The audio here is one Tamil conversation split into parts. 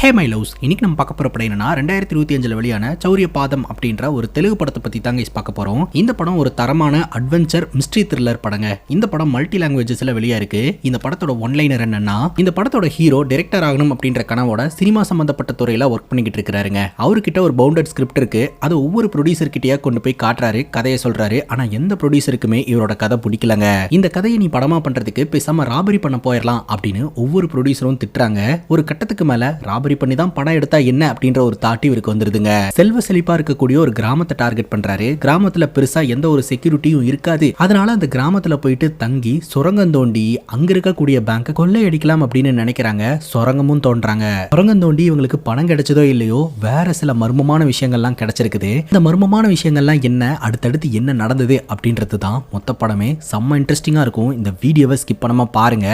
ஹே மை லவ்ஸ், இன்னைக்கு நம்ம பார்க்க போற படம் என்னன்னா 2025 வெளியான சௌரிய பாதம் அப்படின்ற ஒரு தெலுங்கு படத்தை பத்தி தாங்க பார்க்க போறோம். இந்த படம் ஒரு தரமான அட்வென்ச்சர் மிஸ்ட்ரி த்ரில்லர் படங்க. இந்த படம் மல்டி லாங்குவேஜஸ்ல வெளியா இருக்கு. இந்த படத்தோட ஒன்லைனர் என்னன்னா, இந்த படத்தோட ஹீரோ டைரக்டர் ஆகணும் அப்படின்ற கனவோட சினிமா சம்பந்தப்பட்ட துறையில ஒர்க் பண்ணிக்கிட்டு இருக்காருங்க. அவர்கிட்ட ஒரு பவுண்டட் ஸ்கிரிப்ட் இருக்கு. அது ஒவ்வொரு ப்ரொடியூசர் கிட்டயா கொண்டு போய் காட்டுறாரு, கதையை சொல்றாரு. ஆனா எந்த ப்ரொடியூசருக்குமே இவரோட கதை பிடிக்கலங்க. இந்த கதையை நீ படமா பண்றதுக்கு பேசாம ராபரி பண்ண போயிடலாம் அப்படின்னு ஒவ்வொரு ப்ரொடியூசரும் திட்டுறாங்க. ஒரு கட்டத்துக்கு மேல ராபரி பண்ணி தான் படம் எடுத்தா என்ன அப்படின்ற ஒரு தாட்டி இவருக்கு வந்துருதுங்க. செல்வ செழிப்பா இருக்கக்கூடிய ஒரு கிராமத்தை டார்கெட் பண்றாரு. கிராமத்துல பெருசா எந்த ஒரு செக்யூரிட்டியும் இருக்காது. அதனால அந்த கிராமத்துல போயிட்டு தங்கி சுரங்கம் தோண்டி அங்க இருக்கக்கூடிய பேங்கை கொள்ளையடிக்கலாம் அப்படின்னு நினைக்கிறாங்க. சுரங்கமும் தோன்றாங்க. சுரங்கம் தோண்டி இவங்களுக்கு பணம் கிடைச்சதோ இல்லையோ, வேற சில மர்மமான விஷயங்கள்லாம் கிடைச்சிருக்குது. இந்த மர்மமான விஷயங்கள்லாம் என்ன, அடுத்தடுத்து என்ன நடந்தது அப்படின்றது தான் மொத்த படமே. செம்ம இன்ட்ரெஸ்டிங்கா இருக்கும். இந்த வீடியோவை ஸ்கிப் பண்ணாம பாருங்க.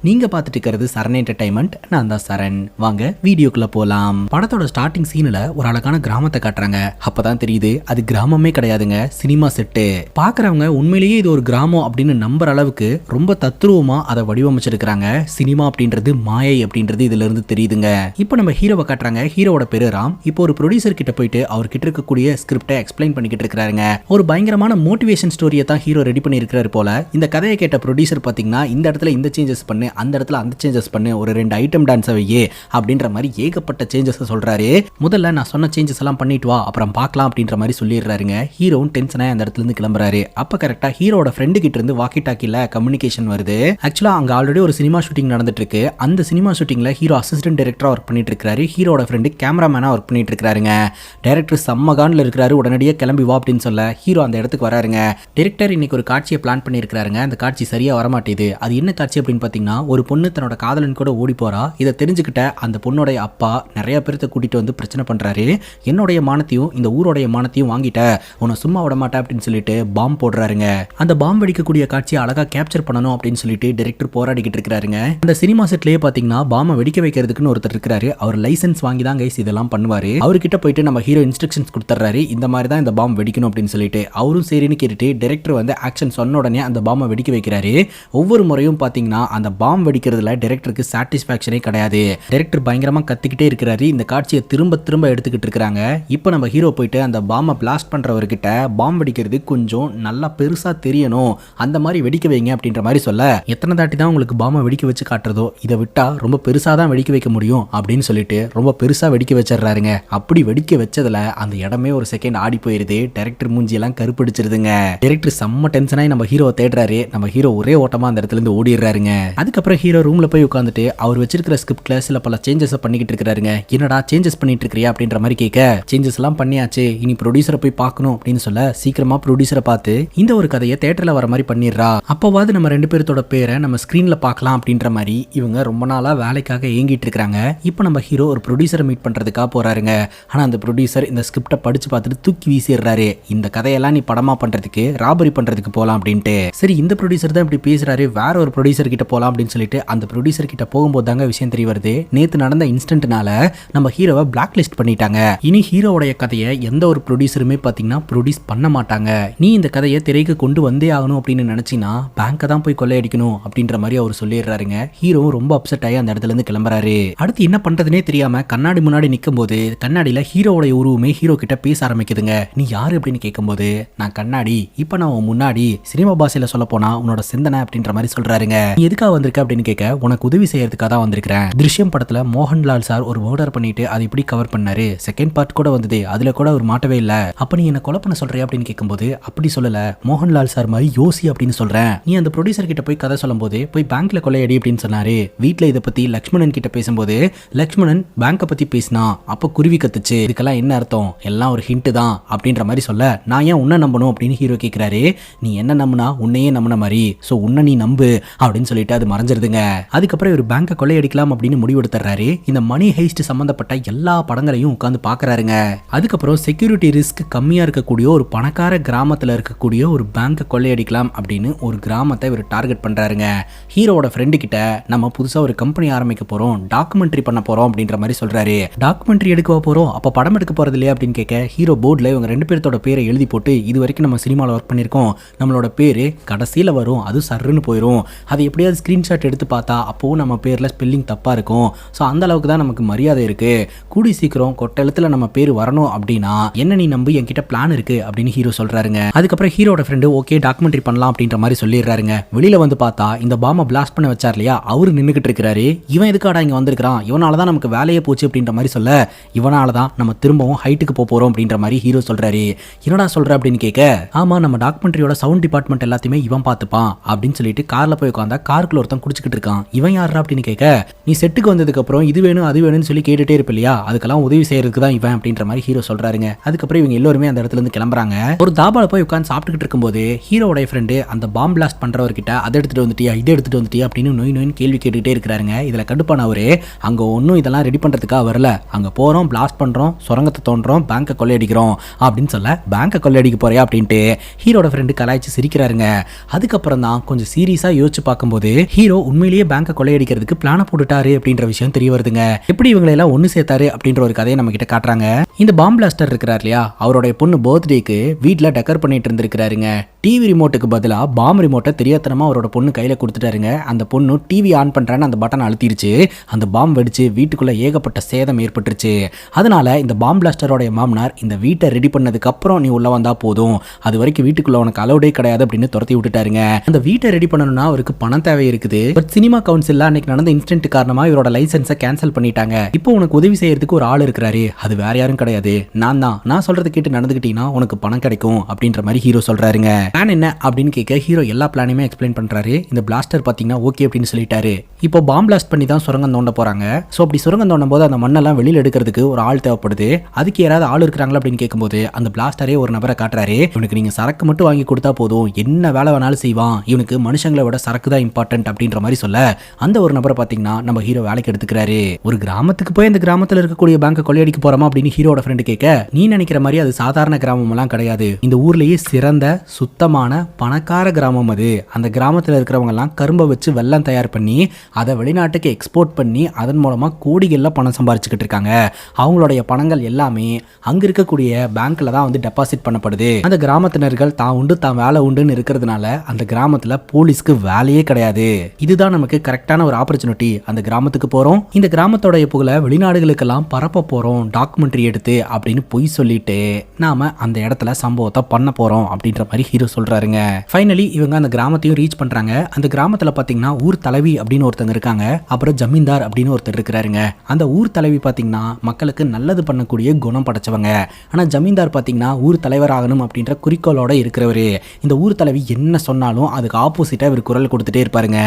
நீங்க பார்த்துட்டு இருக்கிறது சரண் என்டர்டைன்மெண்ட். நான் தான் சரண். வாங்க வீடியோக்குள்ள போலாம். படத்தோட ஸ்டார்டிங் சீன்ல ஒரு அழகான கிராமத்தை காட்டுறாங்க. அப்பதான் தெரியுது அது கிராமமே கிடையாதுங்க, சினிமா செட்டு. பாக்குறவங்க உண்மையிலேயே இது ஒரு கிராமம் அப்படின்னு நம்புற அளவுக்கு ரொம்ப தத்ரூபமா அதை வடிவமைச்சிருக்காங்க. சினிமா அப்படின்றது மாயை அப்படின்றது இதுல இருந்து தெரியுதுங்க. இப்போ நம்ம ஹீரோவை காட்டுறாங்க. ஹீரோவோட பேரு ராம். இப்போ ஒரு ப்ரொடியூசர் கிட்ட போயிட்டு அவர்கிட்ட இருக்கக்கூடிய ஸ்கிரிப்டை எக்ஸ்பிளைன் பண்ணிக்கிட்டு இருக்காருங்க. ஒரு பயங்கரமான மோட்டிவேஷன் ஸ்டோரியை தான் ஹீரோ ரெடி பண்ணி இருக்காரு போல. இந்த கதையை கேட்ட ப்ரொடியூசர் பாத்தீங்கன்னா, இந்த இடத்துல இந்த சேஞ்சஸ் பண்ணு, அந்த இடத்துல அந்த சேஞ்சஸ் பண்ணு, ஒரு 2 ஐட்டம் டான்ஸ் வையே அப்படின்ற மாதிரி ஏகப்பட்ட சேஞ்சஸ் சொல்றாரு. முதல்ல நான் சொன்ன சேஞ்சஸ் எல்லாம் பண்ணிட்டு வா, அப்புறம் பார்க்கலாம் அப்படின்ற மாதிரி சொல்லிடுறாருங்க. ஹீரோவும் டென்ஷனா அந்த இடத்துல இருந்து கிளம்புறாரு. அப்ப கரெக்டா ஹீரோட ஃப்ரெண்டு கிட்ட இருந்து வாக்கி டாக்கில கம்யூனிகேஷன் வருது. ஆக்சுவலா அங்க ஆல்ரெடி ஒரு சினிமா ஷூட்டிங் நடந்துட்டு இருக்கு. அந்த சினிமா ஷூட்டிங்ல ஹீரோ அசிஸ்டன்ட் டைரக்டரா ஒர்க் பண்ணிட்டு இருக்காரு. ஹீரோட ஃப்ரெண்டு கேமராமேனா ஒர்க் பண்ணிட்டு இருக்காருங்க. டைரக்டர் செம்மகான்ல இருக்காரு. உடனடியாக கிளம்பி வா அப்படின்னு சொல்ல ஹீரோ அந்த இடத்துக்கு வராருங்க. டைரக்டர் இன்னைக்கு ஒரு காட்சியை பிளான் பண்ணியிருக்காருங்க. அந்த காட்சி சரியா வரமாட்டேது. அது என்ன காட்சி அப்படின்னு பாத்தீங்கன்னா, ஒரு பொண்ணு தன்னோட காதலன் கூட ஓடி போறா. இதை தெரிஞ்சுக்கிட்ட அந்த பொண்ணோட அப்பா நிறைய பேர்த்த கூட்டிட்டு வந்து பிரச்சனை பண்றாரு. என்னுடைய மானத்தையும் இந்த ஊரோடைய மானத்தையும் வாங்கிட்ட, உன்னை சும்மா விட மாட்டேன் அப்படின்னு சொல்லிட்டு பாம்பு போடுறாருங்க. அந்த பாம்பு வெடிக்கக்கூடிய காட்சியை அழகா கேப்சர் பண்ணணும் அப்படின்னு சொல்லிட்டு டைரக்டர் போராடிக்கிட்டு இருக்காருங்க. அந்த சினிமா செட்லயே பாத்தீங்கன்னா பாம்பை வெடிக்க வைக்கிறதுக்குன்னு ஒருத்தர் இருக்காரு. அவர் லைசன்ஸ் வாங்கி தான் கைஸ் இதெல்லாம் பண்ணுவாரு. அவர்கிட்ட போயிட்டு நம்ம ஹீரோ இன்ஸ்ட்ரக்ஷன்ஸ் கொடுத்துறாரு. இந்த மாதிரி தான் இந்த பாம்பு வெடிக்கணும் அப்படின்னு சொல்லிட்டு அவரும் சரின்னு கேட்டுட்டு டைரக்டர் வந்து ஆக்ஷன் சொன்ன உடனே அந்த பாம்பை வெடிக்க வைக்கிறாரு. ஒவ்வொரு முறையும் பாத்தீங்கன்னா அந்த பாம்பு வெடிக்கிறதுல டைரக்டருக்கு சாட்டிஸ்பாக்சனே கிடையாது. டைரக்டர் பயங்கரமா கத்திக்கிட்டே இருக்கிறாரு. இந்த காட்சியை திரும்ப திரும்ப எடுத்துக்கிட்டு இருக்காங்க. இப்போ நம்ம ஹீரோ போயிட்டு அந்த பாம்பை பிளாஸ்ட் பண்றவர்கிட்ட பாம்பு வெடிக்கிறது கொஞ்சம் நல்லா பெருசா தெரியணும், அந்த மாதிரி வெடிக்க வைங்க அப்படின்ற மாதிரி சொல்ல, எத்தனை தாட்டி தான் உங்களுக்கு பாம்பை வெடிக்க வச்சு காட்டுறதோ, இதை விட்டா ரொம்ப பெருசா தான் வெடிக்க வைக்க முடியும் அப்படின்னு சொல்லிட்டு ரொம்ப பெருசா வெடிக்க வச்சிடறாருங்க. அப்படி வெடிக்க வச்சதுல அந்த இடமே ஒரு செகண்ட் ஆடி போயிருது. டைரக்டர் மூஞ்சி எல்லாம் கருப்பிடிச்சிருதுங்க. டைரக்டர் செம்ம டென்ஷனாய் நம்ம ஹீரோ தேடுறாரு. நம்ம ஹீரோ ஒரே ஓட்டமா அந்த இடத்துல இருந்து ஓடிடுறாருங்க. அதுக்கப்புறம் ஹீரோ ரூம்ல போய் உட்காந்துட்டு அவர் வச்சிருக்கிற ஸ்கிரிப்ட்ல சில பல சேஞ்சஸ் பண்ணிக்கிட்டு இருக்காருங்க. என்னடா சேஞ்சஸ் பண்ணிட்டு இருக்கிறியா அப்படின்ற மாதிரி கேட்க, சேஞ்சஸ் எல்லாம் பண்ணியாச்சு, இனி ப்ரொடியூசரை போய் பார்க்கணும் அப்படின்னு சொல்ல, சீக்கிரமா ப்ரொடியூசரை பார்த்து இந்த ஒரு கதையை தியேட்டர்ல வர மாதிரி பண்ணிடுறா. அப்போவாது நம்ம 2 பேர்த்தோட பேரை நம்ம ஸ்கிரீன்ல பார்க்கலாம் அப்படின்ற மாதிரி இவங்க ரொம்ப நாளா வேலைக்காக ஏங்கிட்டு இருக்காங்க. இப்போ நம்ம ஹீரோ ஒரு ப்ரொடியூசரை மீட் பண்றதுக்காக போறாருங்க. ஆனா அந்த ப்ரொடியூசர் இந்த ஸ்கிரிப்டை படிச்சு பார்த்துட்டு தூக்கி வீசிடுறாரு. இந்த கதையெல்லாம் நீ படமா பண்றதுக்கு, ராபரி பண்றதுக்கு போலாம் அப்படின்ட்டு. சரி, இந்த ப்ரொடியூசர் தான் இப்படி பேசுறாரு, வேற ஒரு ப்ரொடியூசர் கிட்ட போலாம் அப்படின்னு சொல்லிட்டு அந்த ப்ரொடியூசர் கிட்ட போகும்போது தாங்க விஷயம் தெரிய வருது. நேத்து நடந்த இன்சிடென்ட்னால நம்ம ஹீரோவை பிளாக் லிஸ்ட் பண்ணிட்டாங்க. இனி ஹீரோவுடைய கதையை எந்த ஒரு ப்ரொடியூசருமே பாத்தீங்கன்னா ப்ரொடியூஸ் பண்ண மாட்டாங்க. நீ இந்த கதையை திரைக்கு கொண்டு வந்தே ஆகணும் அப்படின்னு நினைச்சினா பேங்கை தான் போய் கொள்ளையடிக்கணும் அப்படின்ற மாதிரி அவர் சொல்லிடுறாருங்க. ஹீரோ ரொம்ப அப்செட் ஆகி அந்த இடத்துல இருந்து கிளம்புறாரு. அடுத்து என்ன பண்றதுனே தெரியாம கண்ணாடி முன்னாடி நிற்கும் போது கண்ணாடியில ஹீரோவுடைய உருவமே ஹீரோ கிட்ட பேச ஆரம்பிக்குதுங்க. நீ யாரு அப்படின்னு கேட்கும்போது, நான் கண்ணாடி, இப்ப நான் உன் முன்னாடி, சினிமா பாஷையில சொல்ல போனா உன்னோட சிந்தனை அப்படின்ற மாதிரி சொல்றாருங்க. நீ எதுக்காக வந்திருக்க அப்படின்னு கேட்க, உனக்கு உதவி செய்யறதுக்காக தான் வந்திருக்கிறேன். திருஷ்யம் படத்துல மோகன்லால் சார் ஒரு மர்டர் பண்ணிட்டு அதை இப்படி கவர் பண்ணாரு. செகண்ட் பார்ட் கூட வந்தது, அதுல கூட அவர் மாட்டவே இல்ல. அப்ப நீ என்ன கொலை பண்ண சொல்றியா அப்படின்னு கேட்கும்போது, அப்படி சொல்லல, மோகன்லால் சார் மாதிரி யோசி அப்படின்னு சொல்றேன். நீ அந்த ப்ரொடியூசர் கிட்ட போய் கதை சொல்லும் போது போய் பேங்க்ல கொள்ளையடி அப்படின்னு சொன்னாரு. வீட்டுல இதை பத்தி லக்ஷ்மணன் கிட்ட பேசும்போது லக்ஷ்மணன் பேங்கை பத்தி பேசினா, அப்ப குருவி கத்துச்சு. இதுக்கெல்லாம் என்ன அர்த்தம், எல்லாம் ஒரு ஹிண்ட் தான் அப்படின்ற மாதிரி சொல்ல, நான் ஏன் உன்னை நம்பணும் அப்படின்னு ஹீரோ கேட்கிறாரு. நீ என்ன நம்புனா உன்னையே நம்பின மாதிரி, சோ உன்னை நீ நம்பு அப்படின்னு சொல்லிட்டு அது மறைஞ்சிருதுங்க. அதுக்கப்புறம் ஒரு பேங்கை கொள்ளையடிக்கலாம் அப்படின்னு முடிவெடுத்துறாரு. இந்த மணி ஹெய்ஸ்ட் சம்பந்தப்பட்ட எல்லா படங்களையும் உட்கார்ந்து பாக்குறாருங்க. அதுக்கப்புறம் செக்யூரிட்டி ரிஸ்க் கம்மியா இருக்கக்கூடிய ஒரு பணக்கார கிராமத்துல இருக்கக்கூடிய ஒரு பேங்கை கொள்ளையடிக்கலாம் அப்படின்னு ஒரு கிராமத்தை இவர் டார்கெட் பண்றாருங்க. ஹீரோட ஃப்ரெண்டு கிட்ட நம்ம புதுசா ஒரு கம்பெனி ஆரம்பிக்க போறோம், டாக்குமெண்ட்ரி பண்ண போறோம் அப்படின்ற மாதிரி சொல்றாரு. டாக்குமெண்ட்ரி எடுக்க போறோம், அப்ப படம் எடுக்க போறது இல்லையா அப்படின்னு கேட்க, ஹீரோ போர்ட்ல இவங்க 2 பேர்த்தோட பேரை எழுதி போட்டு, இது வரைக்கும் நம்ம சினிமாவில் ஒர்க் பண்ணிருக்கோம், நம்மளோட பேரு கடைசியில வரும், அது சர்ன்னு போயிடும், அதை எப்படியாவது ஸ்கிரீன்ஷாட் எடுத்து பார்த்தா அப்போ நம்ம பேர்ல ஸ்பெல்லிங் தப்பா இருக்கும், ஸோ அந்த அளவுக்கு தான் தான் நமக்கு மரியாதை இருக்கு, கூடி சீக்கிரம் கொட்டெழுத்துல நம்ம பேர் வரணும் அப்படின்னா என்ன நீ நம்பி என்கிட்ட பிளான் இருக்கு அப்படின்னு ஹீரோ சொல்றாருங்க. அதுக்கப்புறம் ஹீரோட ஃப்ரெண்டு ஓகே டாக்குமெண்ட்ரி பண்ணலாம் அப்படின்ற மாதிரி சொல்லிடுறாருங்க. வெளியில வந்து பார்த்தா இந்த பாம்பை பிளாஸ்ட் பண்ண வச்சார் இல்லையா, அவரு நின்றுகிட்டு இருக்கிறாரு. இவன் எதுக்காடா இங்க வந்திருக்கான், இவனாலதான் நமக்கு வேலையே போச்சு அப்படின்ற மாதிரி சொல்ல, இவனாலதான் நம்ம திரும்பவும் ஹைட்டுக்கு போறோம் அப்படின்ற மாதிரி ஹீரோ சொல்றாரு. என்னடா சொல்ற அப்படின்னு கேட்க, ஆமா நம்ம டாக்குமெண்ட்ரியோட சவுண்ட் டிபார்ட்மெண்ட் எல்லாத்தையுமே இவன் பார்த்துப்பான் அப்படின்னு சொல்லிட்டு கார்ல போய் உட்காந்தா காருக்குள்ள ஒருத்தன் குடிச்சிட்டு இருக்கான். இவன் யாரா அப்படின்னு கேட்க, நீ செட்டுக்கு வந்ததுக்கு அப்புறம் இது வேணும் அது வேணும்னு சொல்லி கேட்டுட்டே இருப்ப இல்லையா, அதுக்கெல்லாம் உதவி செய்யறதுக்கு தான் இவன் அப்படின்ற மாதிரி ஹீரோ சொல்றாருங்க. அதுக்கப்புறம் இவங்க எல்லாருமே அந்த இடத்துல இருந்து கிளம்புறாங்க. ஒரு தாபால போய் உட்காந்து சாப்பிட்டுக்கிட்டு இருக்கும்போது ஹீரோட ஃப்ரெண்டு அந்த பாம் பிளாஸ்ட் பண்றவர்கிட்ட அதை எடுத்துட்டு வந்துட்டியா இதை எடுத்துட்டு வந்துட்டியா அப்படின்னு நோய் நோயின்னு கேள்வி கேட்டுக்கிட்டே இருக்கிறாருங்க. இதுல கடுப்பான அவரு அங்க ஒன்னும் இதெல்லாம் ரெடி பண்றதுக்காக வரல, அங்க போறோம் பிளாஸ்ட் பண்றோம் சுரங்கத்தை தோன்றோம் பேங்கை கொள்ளையடிக்கிறோம் அப்படின்னு சொல்ல, பேங்கை கொள்ளையடிக்க போறியா அப்படின்ட்டு ஹீரோட ஃப்ரெண்டு கலாய்ச்சி சிரிக்கிறாருங்க. அதுக்கப்புறம் தான் கொஞ்சம் சீரியஸா யோசிச்சு பார்க்கும்போது ஹீரோ உண்மையிலேயே பேங்கை கொள்ளையடிக்கிறதுக்கு பிளான போட்டுட்டாரு அப்படின்ற விஷயம் தெரிய வருதுங்க. எப்படி இவங்களை எல்லாம் ஒன்னு சேர்த்தாரு அப்படின்ற ஒரு கதையை நம்ம கிட்ட காட்டுறாங்க. இந்த பாம் பிளாஸ்டர் இருக்கிறார் இல்லையா, அவருடைய பொண்ணு பர்த்டேக்கு வீட்டுல டெக்கர் பண்ணிட்டு இருந்திருக்காருங்க. டிவி ரிமோட்டுக்கு பதிலா பாம் ரிமோட்டை தெரியாதனமா அவரோட பொண்ணு கையில கொடுத்துட்டாருங்க. அந்த பொண்ணு டிவி ஆன் பண்றான்னு அந்த பட்டன் அழுத்திருச்சு. அந்த பாம் வெடிச்சு வீட்டுக்குள்ள ஏகப்பட்ட சேதம் ஏற்பட்டுருச்சு. அதனால இந்த பாம் பிளாஸ்டரோட மாமனார் இந்த வீட்டை ரெடி பண்ணதுக்கு அப்புறம் நீ உள்ள வந்தா போதும், அது வரைக்கும் வீட்டுக்குள்ள உனக்கு அலோடே கிடையாது அப்படின்னு துரத்தி விட்டுட்டாருங்க. அந்த வீட்டை ரெடி பண்ணணும்னா அவருக்கு பணம் தேவை இருக்குது. பட் சினிமா கவுன்சில்ல அன்னைக்கு நடந்த இன்சிடென்ட் காரணமா இவரோட லைசன்ஸை கேன்சல் பண்ணிட்டாங்க. இப்போ உனக்கு உதவி செய்யறதுக்கு ஒரு ஆள் இருக்கிறாரு, அது வேற யாரும் கிடையாது, நான் தான். நான் சொல்றது கேட்டு நடந்துக்கிட்டீங்கன்னா உனக்கு பணம் கிடைக்கும் அப்படின்ற மாதிரி ஹீரோ சொல்றாருங்க. பிளான் என்ன அப்படின்னு கேட்க ஹீரோ எல்லா பிளானையுமே எக்ஸ்பிளைன் பண்றாரு. இந்த பிளாஸ்டர் பாத்தீங்கன்னா ஓகே அப்படின்னு சொல்லிட்டாரு. இப்போ பாம் பிளாஸ்ட் பண்ணி தான் சுரங்கம் தோண்ட போறாங்க. சோ அப்படி சுரங்கம் தோண்டும் போது அந்த மண்ணெல்லாம் வெளியில எடுக்கிறதுக்கு ஒரு ஆள் தேவைப்படுது. அதுக்கு யாராவது ஆள் இருக்கிறாங்களா அப்படின்னு கேட்கும்போது அந்த பிளாஸ்டரே ஒரு நபரை காட்டுறாரு. இவனுக்கு நீங்க சரக்கு மட்டும் வாங்கி கொடுத்தா போதும், என்ன வேலை வேணாலும் செய்வான், இவனுக்கு மனுஷங்களை விட சரக்கு தான் இம்பார்ட்டன்ட் அப்படின்ற மாதிரி சொல்ல, அந்த ஒரு நபரை பாத்தீங்கன்னா நம்ம ஹீரோ வேலைக்கு எடுத்துக்கிறாரு. ஒரு கிராமத்துக்கு போய் அந்த கிராமத்துல இருக்கக்கூடிய பேங்கை கொள்ளையடிக்க போறோமா அப்படின்னு ஹீரோட ஃப்ரெண்டு கேட்க, நீ நினைக்கிற மாதிரி அது சாதாரண கிராமம் எல்லாம் கிடையாது, இந்த ஊர்லயே சிறந்த சுத்தமான பணக்கார கிராமம் அது. அந்த கிராமத்தில் இருக்கிறவங்க எல்லாம் கரும்பை வச்சு வெல்லம் தயார் பண்ணி அதை வெளிநாட்டுக்கு எக்ஸ்போர்ட் பண்ணி அதன் மூலமா கோடிகள்ல பணம் சம்பாரிச்சுக்கிட்டு இருக்காங்க. அவங்களுடைய பணங்கள் எல்லாமே அங்க இருக்கக்கூடிய பேங்க்ல தான் வந்து டெபாசிட் பண்ணப்படுது. அந்த கிராமத்தினர்கள் தான் உண்டு தான் வேலை உண்டுன்னு இருக்கிறதுனால அந்த கிராமத்துல போலீஸ்க்கு வேலையே கிடையாது. இதுதான் நமக்கு கரெக்டான ஒரு ஆப்பர்ச்சுனிட்டி. அந்த கிராமத்துக்கு போறோம், இந்த கிராமத்தோடைய புகழை வெளிநாடுகளுக்கெல்லாம் பரப்ப போறோம் டாக்குமெண்ட்ரி எடுத்து அப்படின்னு பொய் சொல்லிட்டு நாம அந்த இடத்துல சம்பவத்தை பண்ண போறோம் அப்படின்ற மாதிரி ஹீரோ சொல்றாருங்க. ஃபைனலி இவங்க அந்த கிராமத்தையும் ரீச் பண்றாங்க. அந்த கிராமத்துல பாத்தீங்கன்னா ஊர் தலைவி அப்படின்னு ஒருத்தங்க இருக்காங்க, அப்புறம் ஜமீன்தார் அப்படின்னு ஒருத்தர் இருக்கிறாருங்க. அந்த ஊர் தலைவி பாத்தீங்கன்னா மக்களுக்கு நல்லது பண்ணக்கூடிய குணம் படைச்சவங்க. ஆனா ஜமீன்தார் பாத்தீங்கன்னா ஊர் தலைவர் ஆகணும் அப்படின்ற குறிக்கோளோட இருக்கிறவரு. இந்த ஊர் தலைவி என்ன சொன்னாலும் அதுக்கு ஆப்போசிட்டா இவர் குரல் கொடுத்துட்டே இருப்பாருங்க.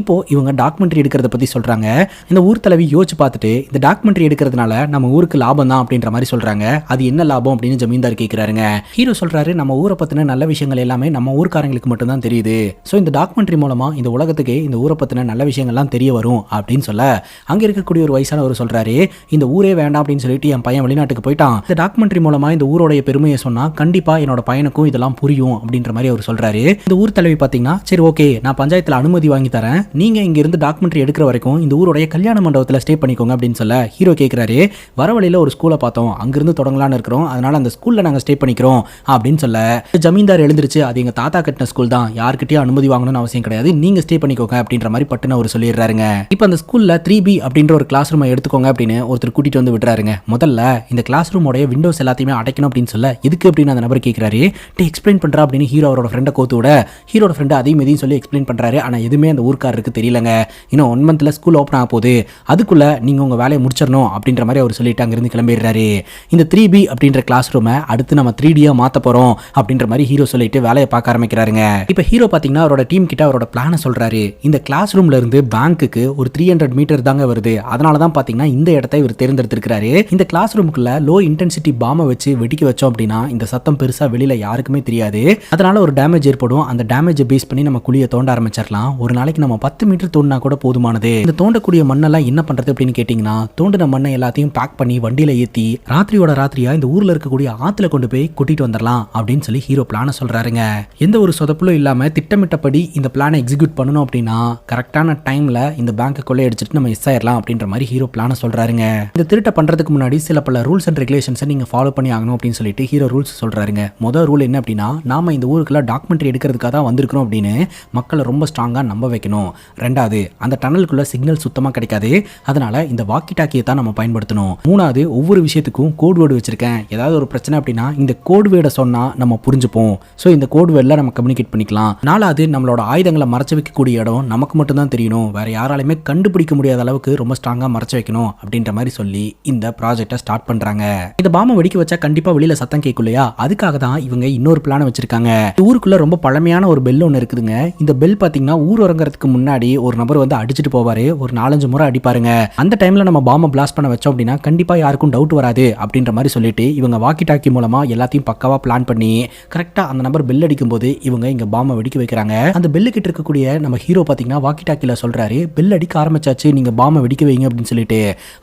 இப்போ இவங்க டாக்குமெண்ட்ரி எடுக்கிறத பத்தி சொல்றாங்க. இந்த ஊர் தலைவி யோசிச்சு பார்த்துட்டு இந்த டாக்குமெண்ட்ரி எடுக்கிறதுனால நம்ம ஊருக்கு லாபம் தான் அப்படின்ற மாதிரி சொல்றாங்க. அது என்ன லாபம் அப்படின்னு ஜமீன்தார் கேட்கிறாருங்க. ஹீரோ சொல்றாரு, நம்ம ஊரை பத்தின நல்ல விஷயங்கள் எல்லாமே நம்ம ஊர்க்காரங்களுக்கு மட்டும் தான் தெரியுது. சோ இந்த டாக்குமெண்ட்ரி மூலமா இந்த உலகத்துக்கே இந்த ஊரை பத்தின நல்ல விஷயங்கள்லாம் தெரிய வரும் அப்படின்னு சொல்ல, அங்க இருக்கக்கூடிய ஒரு வயசானவர் சொல்றாரு, இந்த ஊரே வேண்டாம் அப்படின்னு சொல்லிட்டு என் பையன் வெளிநாட்டுக்கு போயிட்டான், இந்த டாக்குமெண்ட்ரி மூலமா இந்த ஊரோடைய பெருமையை சொன்னா கண்டிப்பா என்னோட பையனுக்கும் இதெல்லாம் புரியும் அப்படின்ற மாதிரி அவர் சொல்றாரு. இந்த ஊர் தலைவி பாத்தீங்கன்னா, சரி ஓகே நான் பஞ்சாயத்துல அனுமதி வாங்கி தரேன், நீங்க இங்க இருந்து டாக்குமெண்ட்ரி எடுக்கிற வரைக்கும் இந்த ஊரோடைய கல்யாண மண்டபத்துல ஸ்டே பண்ணிக்கோங்க அப்படின்னு சொல்ல, ஹீரோ கேட்கிறாரு, வர வழியில ஒரு ஸ்கூலை பார்த்தோம், அங்கிருந்து தொடங்கலான்னு இருக்கிறோம், அதனால அந்த ஸ்கூல்ல நாங்க ஸ்டே பண்ணிக்கிறோம் அப்படின்னு சொல்ல, ஜமீன்தார் எழுந்திருச்சு, அது எங்க தாத்தா கட்டின ஸ்கூல் தான், யார்கிட்டயும் அனுமதி வாங்கணும்னு அவசியம் கிடையாது, நீங்க ஸ்டே பண்ணிக்கோங்க அப்படின்ற மாதிரி பட்டுன்னு அவர் சொல்லிடுறாருங்க. இப்போ அந்த ஸ்கூல்ல 3B அப்படின்ற ஒரு கிளாஸ் ரூமை எடுத்துக்கோங்க அப்படின்னு ஒருத்தர் கூட்டிட்டு வந்து விடுறாருங்க. முதல்ல இந்த கிளாஸ் ரூமோட விண்டோஸ் எல்லாத்தையுமே அடைக்கணும் அப்படின்னு சொல்ல, எதுக்கு அப்படின்னு அந்த நபர் கேட்கிறாரு. எக்ஸ்பிளைன் பண்றா அப்படின்னு ஹீரோ அவரோட ஃப்ரெண்டை கோத்து விட, ஹீரோட ஃப்ரெண்டு அதையும் எதையும் சொல்லி எக்ஸ்பிளைன் பண்றாரு. ஆனா எதுவுமே அந்த ஊர்க்காரருக்கு தெரியலங்க. இன்னும் 1 மந்த்ல ஸ்கூல் ஓப்பன் ஆக போகுது, அதுக்குள்ள நீங்க உங்க வேலையை முடிச்சிடணும் அப்படின்ற மாதிரி அவர் சொல்லிட்டு அங்கிருந்து கிளம்பிடுறாரு. இந்த 3B அப்படின்ற கிளாஸ் ரூமை அடுத்து நம்ம 3Dயா மாத்த போறோம் அப்படின்ற மாதிரி ஹீரோ சொல்லிட்டு வேலையை பார்க்க ஆரம்பிக்கிறாருங்க. இப்ப ஹீரோ பாத்தீங்கன்னா அவரோட டீம் கிட்ட அவரோட பிளான சொல்றாரு. இந்த கிளாஸ் ரூம்ல இருந்து பேங்க்குக்கு ஒரு 300 மீட்டர் தாங்க வருது, அதனாலதான் பாத்தீங்கன்னா இந்த இடத்தை இவர் தேர்ந்தெடுத்திருக்காரு. இந்த கிளாஸ் ரூமுக்குள்ள லோ இன்டென்சிட்டி பாம்பை வச்சு வெடிக்க வச்சோம் அப்படின்னா இந்த சத்தம் பெருசா வெளியில யாருக்குமே தெரியாது, அதனால ஒரு டேமேஜ் ஏற்படும். அந்த டேமேஜை பேஸ் பண்ணி நம்ம குழியை தோண்ட ஆரம்பிச்சிடலாம். ஒரு நாளைக்கு நம்ம 10 மீட்டர் தோண்டினா கூட போதுமானது. இந்த தோண்டக்கூடிய மண்ணெல்லாம் என்ன பண்றது அப்படின்னு கேட்டீங்கன்னா, தோண்டின மண்ணை எல்லாத்தையும் பேக் பண்ணி வண்டியில ஏத்தி ராத்திரியோட ராத்திரியா இந்த ஊர்ல இருக்கக்கூடிய ஆத்துல கொண்டு போய் கூட்டிட்டு வந்துடலாம் அப்படின்னு சொல்லி ஹீரோ பிளான சொல்றாருங்க. எந்த ஒரு சொதப்பலும் இல்லாம திட்டமிட்டபடி இந்த பிளானை எக்ஸிக்யூட் பண்ணணும் அப்படின்னா கரெக்டான டைம்ல இந்த பேங்கை கொள்ளையடிச்சிட்டு நம்ம எஸ் ஆயிரலாம் அப்படின்ற மாதிரி ஹீரோ பிளான சொல்றாருங்க. இந்த திருட்டை பண்றதுக்கு முன்னாடி சில பல ரூல்ஸ் அண்ட் ரெகுலேஷன்ஸை நீங்க ஃபாலோ பண்ணி ஆகணும் அப்படின்னு சொல்லிட்டு ஹீரோ ரூல்ஸ் சொல்றாருங்க. முதல் ரூல் என்ன அப்படின்னா, நாம இந்த ஊருக்குள்ள டாக்குமெண்ட்ரி எடுக்கிறதுக்காக தான் வந்திருக்கிறோம் அப்படின்னு மக்களை ரொம்ப ஸ்ட்ராங்கா நம்ப வைக்கணும். ரெண்டாவது, அந்த டனலுக்குள்ள சிக்னல் சுத்தமா கிடைக்காது, அதனால அதனால இந்த வாக்கி டாக்கியை தான் நம்ம பயன்படுத்தணும். மூணாவது, ஒவ்வொரு விஷயத்துக்கும் கோட் வேர்டு வச்சிருக்கேன். ஏதாவது ஒரு பிரச்சனை அப்படின்னா இந்த கோட் வேர்டை சொன்னா நம்ம புரிஞ்சுப்போம். ஸோ இந்த கோட் வேர்டில் நம்ம கம்யூனிகேட் பண்ணிக்கலாம். நாலாவது, நம்மளோட ஆயுதங்களை மறைச்சு வைக்கக்கூடிய இடம் நமக்கு மட்டும் தான் தெரியணும், வேற யாராலுமே கண்டுபிடிக்க முடியாத அளவுக்கு ரொம்ப ஸ்ட்ராங்கா மறைச்சு வைக்கணும் அப்படின்ற மாதிரி சொல்லி இந்த ப்ராஜெக்டை ஸ்டார்ட் பண்றாங்க. இந்த பாம்பை வெடிக்க வச்சா கண்டிப்பா வெளியில சத்தம் கேட்கும் இல்லையா, அதுக்காக தான் இவங்க இன்னொரு பிளான் வச்சிருக்காங்க. ஊருக்குள்ள ரொம்ப பழமையான ஒரு பெல் ஒன்று இருக்குதுங்க. இந்த பெல் பாத்தீங்கன்னா ஊர் உறங்குறதுக்கு முன்னாடி ஒரு நபர் வந்து அடிச்சுட்டு போவாரு. ஒரு 4-5 முறை அடிப்பாருங்க. அந்த டைம்ல நம்ம பாம்பை பிளாஸ்ட் பண்ண வச்சோம் அப்படின்னா கண்டிப்பா யாருக்கும் டவுட் வராது அப்படின்ற மாதிரி சொல்லிட்டு இவங்க வாக்கி டாக்கி மூலமா எல்லாத்தையும் பக்காவா பிளான் பண்ணி கரெக்டா அந்த நபர் பெல் அடிக்கும் போது இவங்க இங்க பாம்பை வெடிக்க வைக்கிறாங்க. அந்த பெல்லு கிட்ட இருக்கக்கூடிய நம்ம ஹீரோ பாத்தீங்கன்னா வாக்கி டாக்கில சொல்றாரு, பெல் அடிக்க ஆரம்பிச்சாச்சு, நீங்க பாம்பை வெடிக்க வைங்க அப்படின்னு சொல்லிட்டு.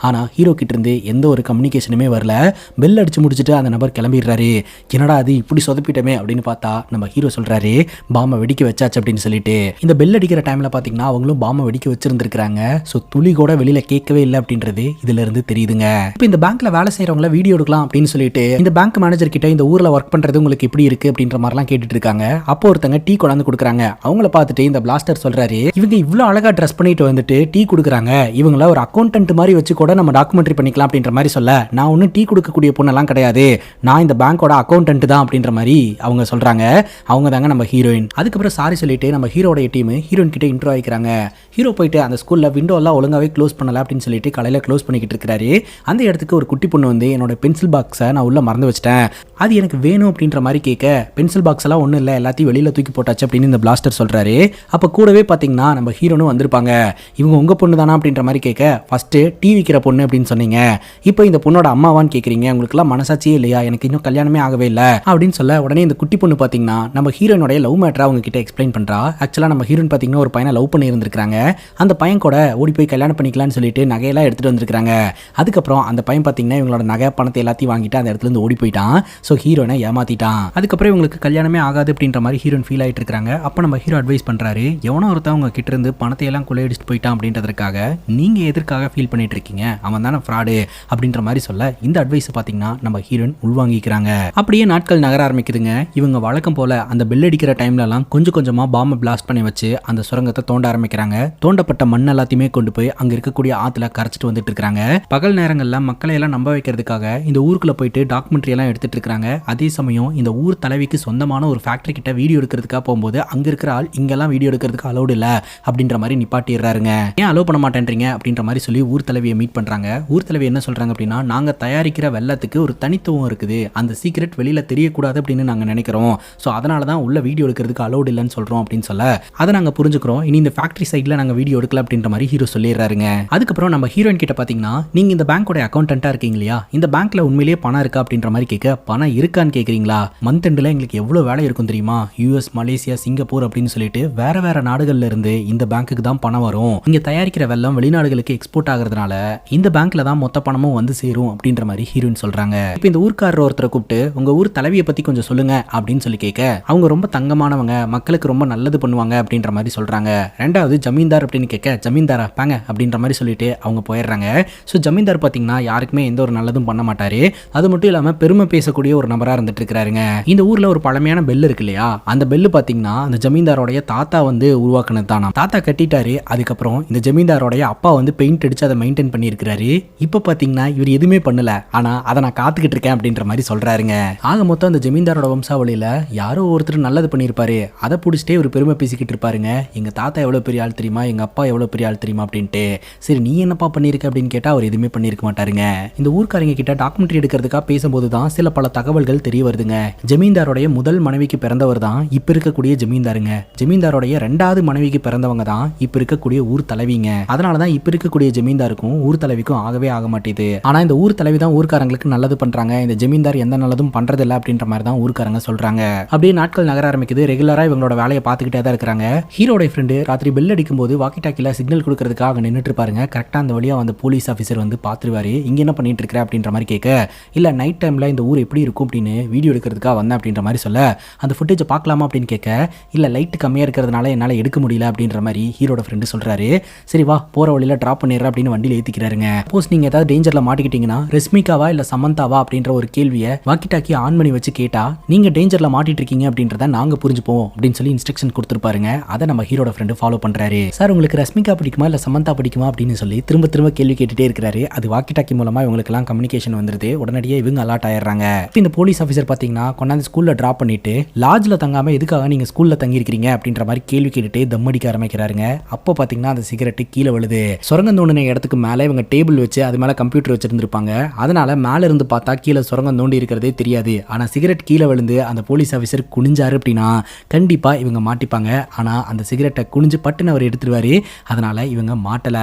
ஆனா ஹீரோ கிட்ட இருந்து எந்த ஒரு கம்யூனிகேஷனுமே வரல. பெல் அடிச்சு முடிச்சுட்டு அந்த நபர் கிளம்பிடுறாரு. என்னடா அது இப்படி சொதப்பிட்டமே அப்படின்னு பார்த்தா நம்ம ஹீரோ சொல்றாரு, பாம்பை வெடிக்க வச்சாச்சு அப்படின்னு சொல்லிட்டு. இந்த பெல் அடிக்கிற டைம்ல பாத்தீங்கன்னா அவங்களும் பாம்பை வெடிக்க வச்சிருந்திருக்காங்க. ஸோ துளி கூட வெளியில கேட்கவே இல்லை அப்படின்றது இதுல இருந்து தெரியுதுங்க. இப்போ இந்த பேங்க்ல வேலை செய்யறவங்கள வீடியோ எடுக்கலாம் அப்படின்னு சொல்லிட்டு இந்த பேங்க் மேனேஜர் கிட்ட இந்த ஊர்ல ஒர்க் பண்றது உங்களுக்கு எப்படி இருக்கு அப்படின்ற மாதிரிலாம் கேட்டுட்டு இருக்காங்க. அப்போ ஒருத்தங்க டீ கொண்டாந்து கொடுக்குறாங்க. அவங்கள பார்த்துட்டு இந்த பிளாஸ்டர் சொல்றாரு, இவங்க இவ்வளவு அழகா ட்ரெஸ் பண்ணிட்டு வந்துட்டு டீ கொடுக்குறாங்க, இவங்கள ஒரு அக்கௌண்டன்ட் மாதிரி வச்சு கூட நம்ம டாக்குமெண்ட்ரி பண்ணிக்கலாம் அப்படின்ற மாதிரி சொல்ல, நான் ஒன்னும் டீ கொடுக்கக்கூடிய பொண்ணெல்லாம் கிடையாது, நான் இந்த பேங்கோட அக்கௌண்டன்ட் தான் அப்படின்ற மாதிரி அவங்க சொல்றாங்க. அவங்க தாங்க நம்ம ஹீரோயின். அதுக்கப்புறம் சாரி சொல்லிட்டு நம்ம ஹீரோட டீம் ஹீரோயின் கிட்ட இன்ட்ரோ ஆயிக்கிறாங்க. ஹீரோ போயிட்டு அந்த ஸ்கூல்ல விண்டோ எல்லாம் ஒழுங்காவே க்ளோஸ் பண்ணல அப்படின்னு சொல்லிட்டு காலையில க்ளோஸ் பண்ணிக்கிட்டு இருக்காரு. அந்த இடத்துக்கு ஒரு குட்டி பொண்ணு வந்து என்னோட பென்சில் பாக்ஸை நான் உள்ள மறந்து வச்சிட்டேன், அது எனக்கு வேணும் அப்படின்ற மாதிரி கேட்க, பென்சில் பாக்ஸ் எல்லாம் ஒன்றும் இல்லை, எல்லாத்தையும் வெளியில தூக்கி போட்டாச்சு அப்படின்னு இந்த பிளாஸ்டர் சொல்றாரு. அப்போ கூடவே பார்த்தீங்கன்னா நம்ம ஹீரோனும் வந்திருப்பாங்க. இவங்க உங்க பொண்ணு தானா அப்படின்ற மாதிரி கேட்க, ஃபர்ஸ்ட் டீ விற்கிற பொண்ணு அப்படின்னு சொன்னீங்க, இப்போ இந்த பொண்ணோட அம்மாவான்னு கேட்குறீங்க, உங்களுக்குலாம் மனசாட்சியே இல்லையா, எனக்கு இன்னும் கல்யாணமே ஆகவே இல்லை அப்படின்னு சொல்ல, உடனே இந்த குட்டி பொண்ணு பார்த்தீங்கன்னா நம்ம ஹீரோனுடைய லவ் மேட்டரை அவங்க கிட்ட எக்ஸ்பிளைன் பண்றா. ஆக்சுவலாக நம்ம ஹீரோயின் பார்த்தீங்கன்னா ஒரு பையனை லவ் பண்ணி இருந்திருக்காங்க. அந்த பையன் கூட ஓடி போய் கல்யாணம் பண்ணிக்கலாம்னு சொல்லிட்டு நகையெல்லாம் எடுத்துட்டு வந்திருக்காங்க. அதுக்கப்புறம் அந்த பையன் பார்த்தீங்கன்னா இவங்களோட நகை பணத்தை எல்லாத்தையும் வாங்கிட்டு அந்த இடத்துல இருந்து ஓடி போயிட்டான். ஸோ ஹீரோனை ஏமாத்திட்டான். அதுக்கப்புறம் இவங்களுக்கு கல்யாணமே ஆகாது அப்படின்ற மாதிரி ஹீரோயின் ஃபீல் ஆயிட்டு இருக்காங்க. அப்போ நம்ம ஹீரோ அட்வைஸ் பண்றாரு, எவனோ ஒருத்தவங்க கிட்ட இருந்து பணத்தை எல்லாம் கொள்ளையடிச்சிட்டு போயிட்டான் அப்படின்றதுக்காக நீங்க எதற்காக ஃபீல் பண்ணிட்டு இருக்கீங்க, அவன் தானே ஃப்ராடு அப்படின்ற மாதிரி சொல்ல, இந்த அட்வைஸ் பார்த்தீங்கன்னா நம்ம ஹீரோயின் உள்வாங்கிக்கிறாங்க. அப்படியே நாட்கள் நகர ஆரம்பிக்குதுங்க. இவங்க வழக்கம் போல அந்த பெல் அடிக்கிற டைம்ல எல்லாம் கொஞ்சம் கொஞ்சமா பாம்பை பிளாஸ்ட் பண்ணி வச்சு அந்த சுரங்கத்தை தோண்ட ஆரம்பிக்கிறாங்க. தோண்டப்பட்ட மண் எல்லாத்தையுமே கொண்டு போய் அங்க இருக்கக்கூடிய ஆத்துல கரைச்சிட்டு வந்துட்டு இருக்காங்க. பகல் நேரங்கள்ல மக்களை எல்லாம் நம்ப வைக்கிறதுக்காக இந்த ஊருக்குள்ள போயிட்டு டாக்குமெண்ட்ரி எல்லாம் எடுத்துட்டு இருக்காங்க. அதே சமயம் இந்த ஊர் தலைவிக்கு சொந்தமான ஒரு ஃபேக்டரி கிட்ட வீடியோ எடுக்கிறதுக்காக போகும்போது அங்க இருக்கிற ஆள் இங்கெல்லாம் வீடியோ எடுக்கிறதுக்கு அலோடு இல்ல அப்படின்ற மாதிரி நிப்பாட்டிடுறாருங்க. ஏன் அலோவ் பண்ண மாட்டேன்றீங்க அப்படின்ற மாதிரி சொல்லி ஊர் தலைவியை மீட் பண்றாங்க. ஊர் தலைவி என்ன சொல்றாங்க அப்படின்னா, நாங்க தயாரிக்கிற வெள்ளத்துக்கு ஒரு தனித்துவம் இருக்குது, அந்த சீக்ரெட் வெளியில தெரியக்கூடாது அப்படின்னு நாங்க நினைக்கிறோம், ஸோ அதனால தான் உள்ள வீடியோ எடுக்கிறதுக்கு அலோடு இல்லைன்னு சொல்றோம் அப்படின்னு சொல்ல, அதை நாங்க புரிஞ்சுக்கிறோம், இனி இந்த ஃபேக்டரி சைட்ல நாங்க வீடியோ எடுக்கல அப்படின்ற மாதிரி ஹீரோ சொல்லிடுறாருங்க. அதுக்கப்புறம் நம்ம ஹீரோயின் கிட்ட பாத்தீங்கன்னா, நீங்க இந்த பேங்கோட அக்கௌண்டன்ட்டா இருக்கீங்க இல்லையா, இந்த பேங்க்ல உண்மையிலேயே பணம் இருக்கா அப்படின்ற மாதிரி கேட்க, பணம் இருக்கான்னு கேக்குறீங்களா, மந்த் எண்ட்ல எங்களுக்கு எவ்வளவு வேலை இருக்கும் தெரியுமா, யூஎஸ், மலேசியா, சிங்கப்பூர் அப்படின்னு சொல்லிட்டு வேற வேற நாடுகள்ல இருந்து இந்த பேங்க்குக்கு தான் பணம் வரும், இங்க தயாரிக்கிற வெள்ளம் வெளிநாடுகளுக்கு எக்ஸ்போர்ட் ஆகிறதுனால இந்த பேங்க்ல தான் மொத்த பணமும் வந்து சேரும் அப்படின்ற மாதிரி ஹீரோயின் சொல்றாங்க. இப்போ இந்த ஊர்க்காரர் ஒருத்தரை கூப்பிட்டு உங்க ஊர் தலைவியை பத்தி கொஞ்சம் சொல்லுங்க அப்படின்னு சொல்லி கேட்க, அவங்க ரொம்ப தங்கமானவங்க, மக்களுக்கு ரொம்ப நல்லது பண்ணுவாங்க அப்படின்ற மாதிரி சொல்றாங்க. ரெண்டாவது ஜமீன்தார் அப்படின்னு கேட்க, ஜமீன்தாரா பாங்க அப்படின்ற மாதிரி சொல்லிட்டு அவங்க போயிடுறாங்க. ஸோ ஜமீன்தார் பார்த்தீங்கன்னா யாருக்குமே எந்த ஒரு நல்லதும் பண்ண மாட்டாரு, அது மட்டும் இல்லாமல் பெருமை பேசக்கூடிய ஒரு நபராக இருந்துட்டு இருக்கிறாருங்க. இந்த ஊரில் ஒரு பழமையான பெல் இருக்கு இல்லையா, அந்த பெல்லு பார்த்தீங்கன்னா அந்த ஜமீன்தாரோடைய தாத்தா வந்து உருவாக்குனது தானா, தாத்தா கட்டிட்டாரு. அதுக்கப்புறம் இந்த ஜமீன்தாரோடைய அப்பா வந்து பெயிண்ட் அடிச்சு அதை மெயின்டைன் பண்ணியிருக்கிறாரு. இப்போ பார்த்தீங்கன்னா இவர் எதுவுமே பண்ணல, ஆனால் அதை நான் காத்துக்கிட்டு இருக்கேன் அப்படின்ற மாதிரி சொல்றாருங்க. ஆக மொத்தம் அந்த ஜமீன்தாரோட வம்சாவளியில யாரோ ஒருத்தர் நல்லது பண்ணியிருப்பாரு, அதை பிடிச்சிட்டே ஒரு பெருமை பேசிக்கிட்டு இருப்பாருங்க. எங்க தாத்தா எவ்வளவு பெரிய ஆள் தெரியுமா, எங்க அப்பா எவ்வளவு பெரிய ஆள் தெரியுமா அப்படின்ட்டு. சரி நீ என்னப்பா பண்ணிருக்க அப்படின்னு கேட்டா அவர் எதுவுமே பண்ணிருக்க மாட்டாருங்க. இந்த ஊர்க்காரங்க கிட்ட டாக்குமெண்ட்ரி எடுக்கிறதுக்காக பேசும்போது தான் சில பல தகவல்கள் தெரிய வருதுங்க. ஜமீன்தாரோடைய முதல் மனைவிக்கு பிறந்தவர் தான் இப்ப இருக்கக்கூடிய ஜமீன்தாருங்க. ஜமீன்தாரோடைய ரெண்டாவது மனைவிக்கு பிறந்தவங்க தான் இப்ப இருக்கக்கூடிய ஊர் தலைவிங்க. அதனாலதான் இப்ப இருக்கக்கூடிய ஜமீன்தாருக்கும் ஊர் தலைவிக்கும் ஆகவே ஆக மாட்டேது. ஆனா இந்த ஊர் தலைவி தான் ஊர்க்காரங்களுக்கு நல்லது பண்றாங்க, இந்த ஜமீன்தார் எந்த நல்லதும் பண்றது இல்ல அப்படின்ற மாதிரி தான் ஊர்க்காரங்க சொல்றாங்க. அப்படியே நாட்கள் நகர ஆரம்பிக்குது. ரெகுலரா இவங்களோட வேலையை பார்த்துக்கிட்டே தான் இருக்கிறாங்க. ஹீரோட ஃப்ரெண்டு ராத்திரி பெல் அடிக்கும் போது வாக்கி டாக்கில சிக்னல் கொடுக்கறதுக்காக நின்றுட்டு இருப்பாருங்க. கரெக்டா அந்த வழியா வந்து போலீஸ் ஆஃபீஸர் வந்து பாத்துருவாரு. இங்க என்ன பண்ணிட்டு இருக்கிற அப்படின்ற மாதிரி கேட்க, இல்ல நைட் டைம்ல இந்த ஊர் எப்படி இருக்கும் அப்படின்னு வீடியோ எடுக்கிறதுக்காக வந்தேன் அப்படின்ற மாதிரி சொல்ல, அந்த ஃபுட்டேஜை பார்க்கலாமா அப்படின்னு கேட்க, இல்ல லைட் கம்மியா இருக்கிறதுனால என்னால எடுக்க முடியல அப்படின்ற மாதிரி ஹீரோட ஃப்ரெண்டு சொல்றாரு. சரி வா போற வழியில டிராப் பண்ணிடுற அப்படின்னு வண்டியில ஏத்திக்கிறாருங்க. சப்போஸ் நீங்க ஏதாவது டேஞ்சர்ல மாட்டிக்கிட்டீங்கன்னா ரஷ்மிகாவா இல்ல சமந்தாவா அப்படின்ற ஒரு கேள்வியை வாக்கி டாக்கி ஆன் பண்ணி வச்சு கேட்டா, நீங்க டேஞ்சர்ல மாட்டிட்டு இருக்கீங்க அப்படின்றத நாங்க புரிஞ்சுப்போம் அப்படின்னு சொல்லி இன்ஸ்ட்ரக்ஷன் கொடுத்துருப்பாருங்க. அதை நம்ம ஹீரோட ஃப்ரெண்டு ஃபாலோ பண்றாரு. சார் உங்களுக்கு ரஷ்மிகா பிடிக்குமா இல்ல சமந்தா பிடிக்குமா அப்படின்னு சொல்லி சொல்லி திரும்ப திரும்ப கேள்வி கேட்டுட்டே இருக்கிறாரு. அது வாக்கி டாக்கி மூலமா இவங்களுக்கெல்லாம் கம்யூனிகேஷன் வந்துருது. உடனடியே இவங்க அலர்ட் ஆயிடுறாங்க. இந்த போலீஸ் ஆஃபீஸர் பாத்தீங்கன்னா கொண்டாந்து ஸ்கூல்ல டிராப் பண்ணிட்டு லாட்ஜ்ல தங்காம எதுக்காக நீங்க ஸ்கூல்ல தங்கி இருக்கீங்க அப்படின்ற மாதிரி கேள்வி கேட்டுட்டு தம் அடிக்க ஆரம்பிக்கிறாருங்க. அப்போ பாத்தீங்கன்னா அந்த சிகரெட் கீழே விழுது. சுரங்கம் தோண்டின இடத்துக்கு மேல இவங்க டேபிள் வச்சு அது மேல கம்ப்யூட்டர் வச்சிருந்திருப்பாங்க. அதனால மேல இருந்து பார்த்தா கீழே சுரங்கம் தோண்டி இருக்கிறதே தெரியாது. ஆனா சிகரெட் கீழே விழுந்து அந்த போலீஸ் ஆஃபீஸர் குனிஞ்சாரு அப்படின்னா கண்டிப்பா இவங்க மாட்டிப்பாங்க. ஆனா அந்த சிகரெட்டை குனிஞ்சு பட்டுன்னு அவர் எடுத்துருவாரு. அதனால இவங்க மாட்டல.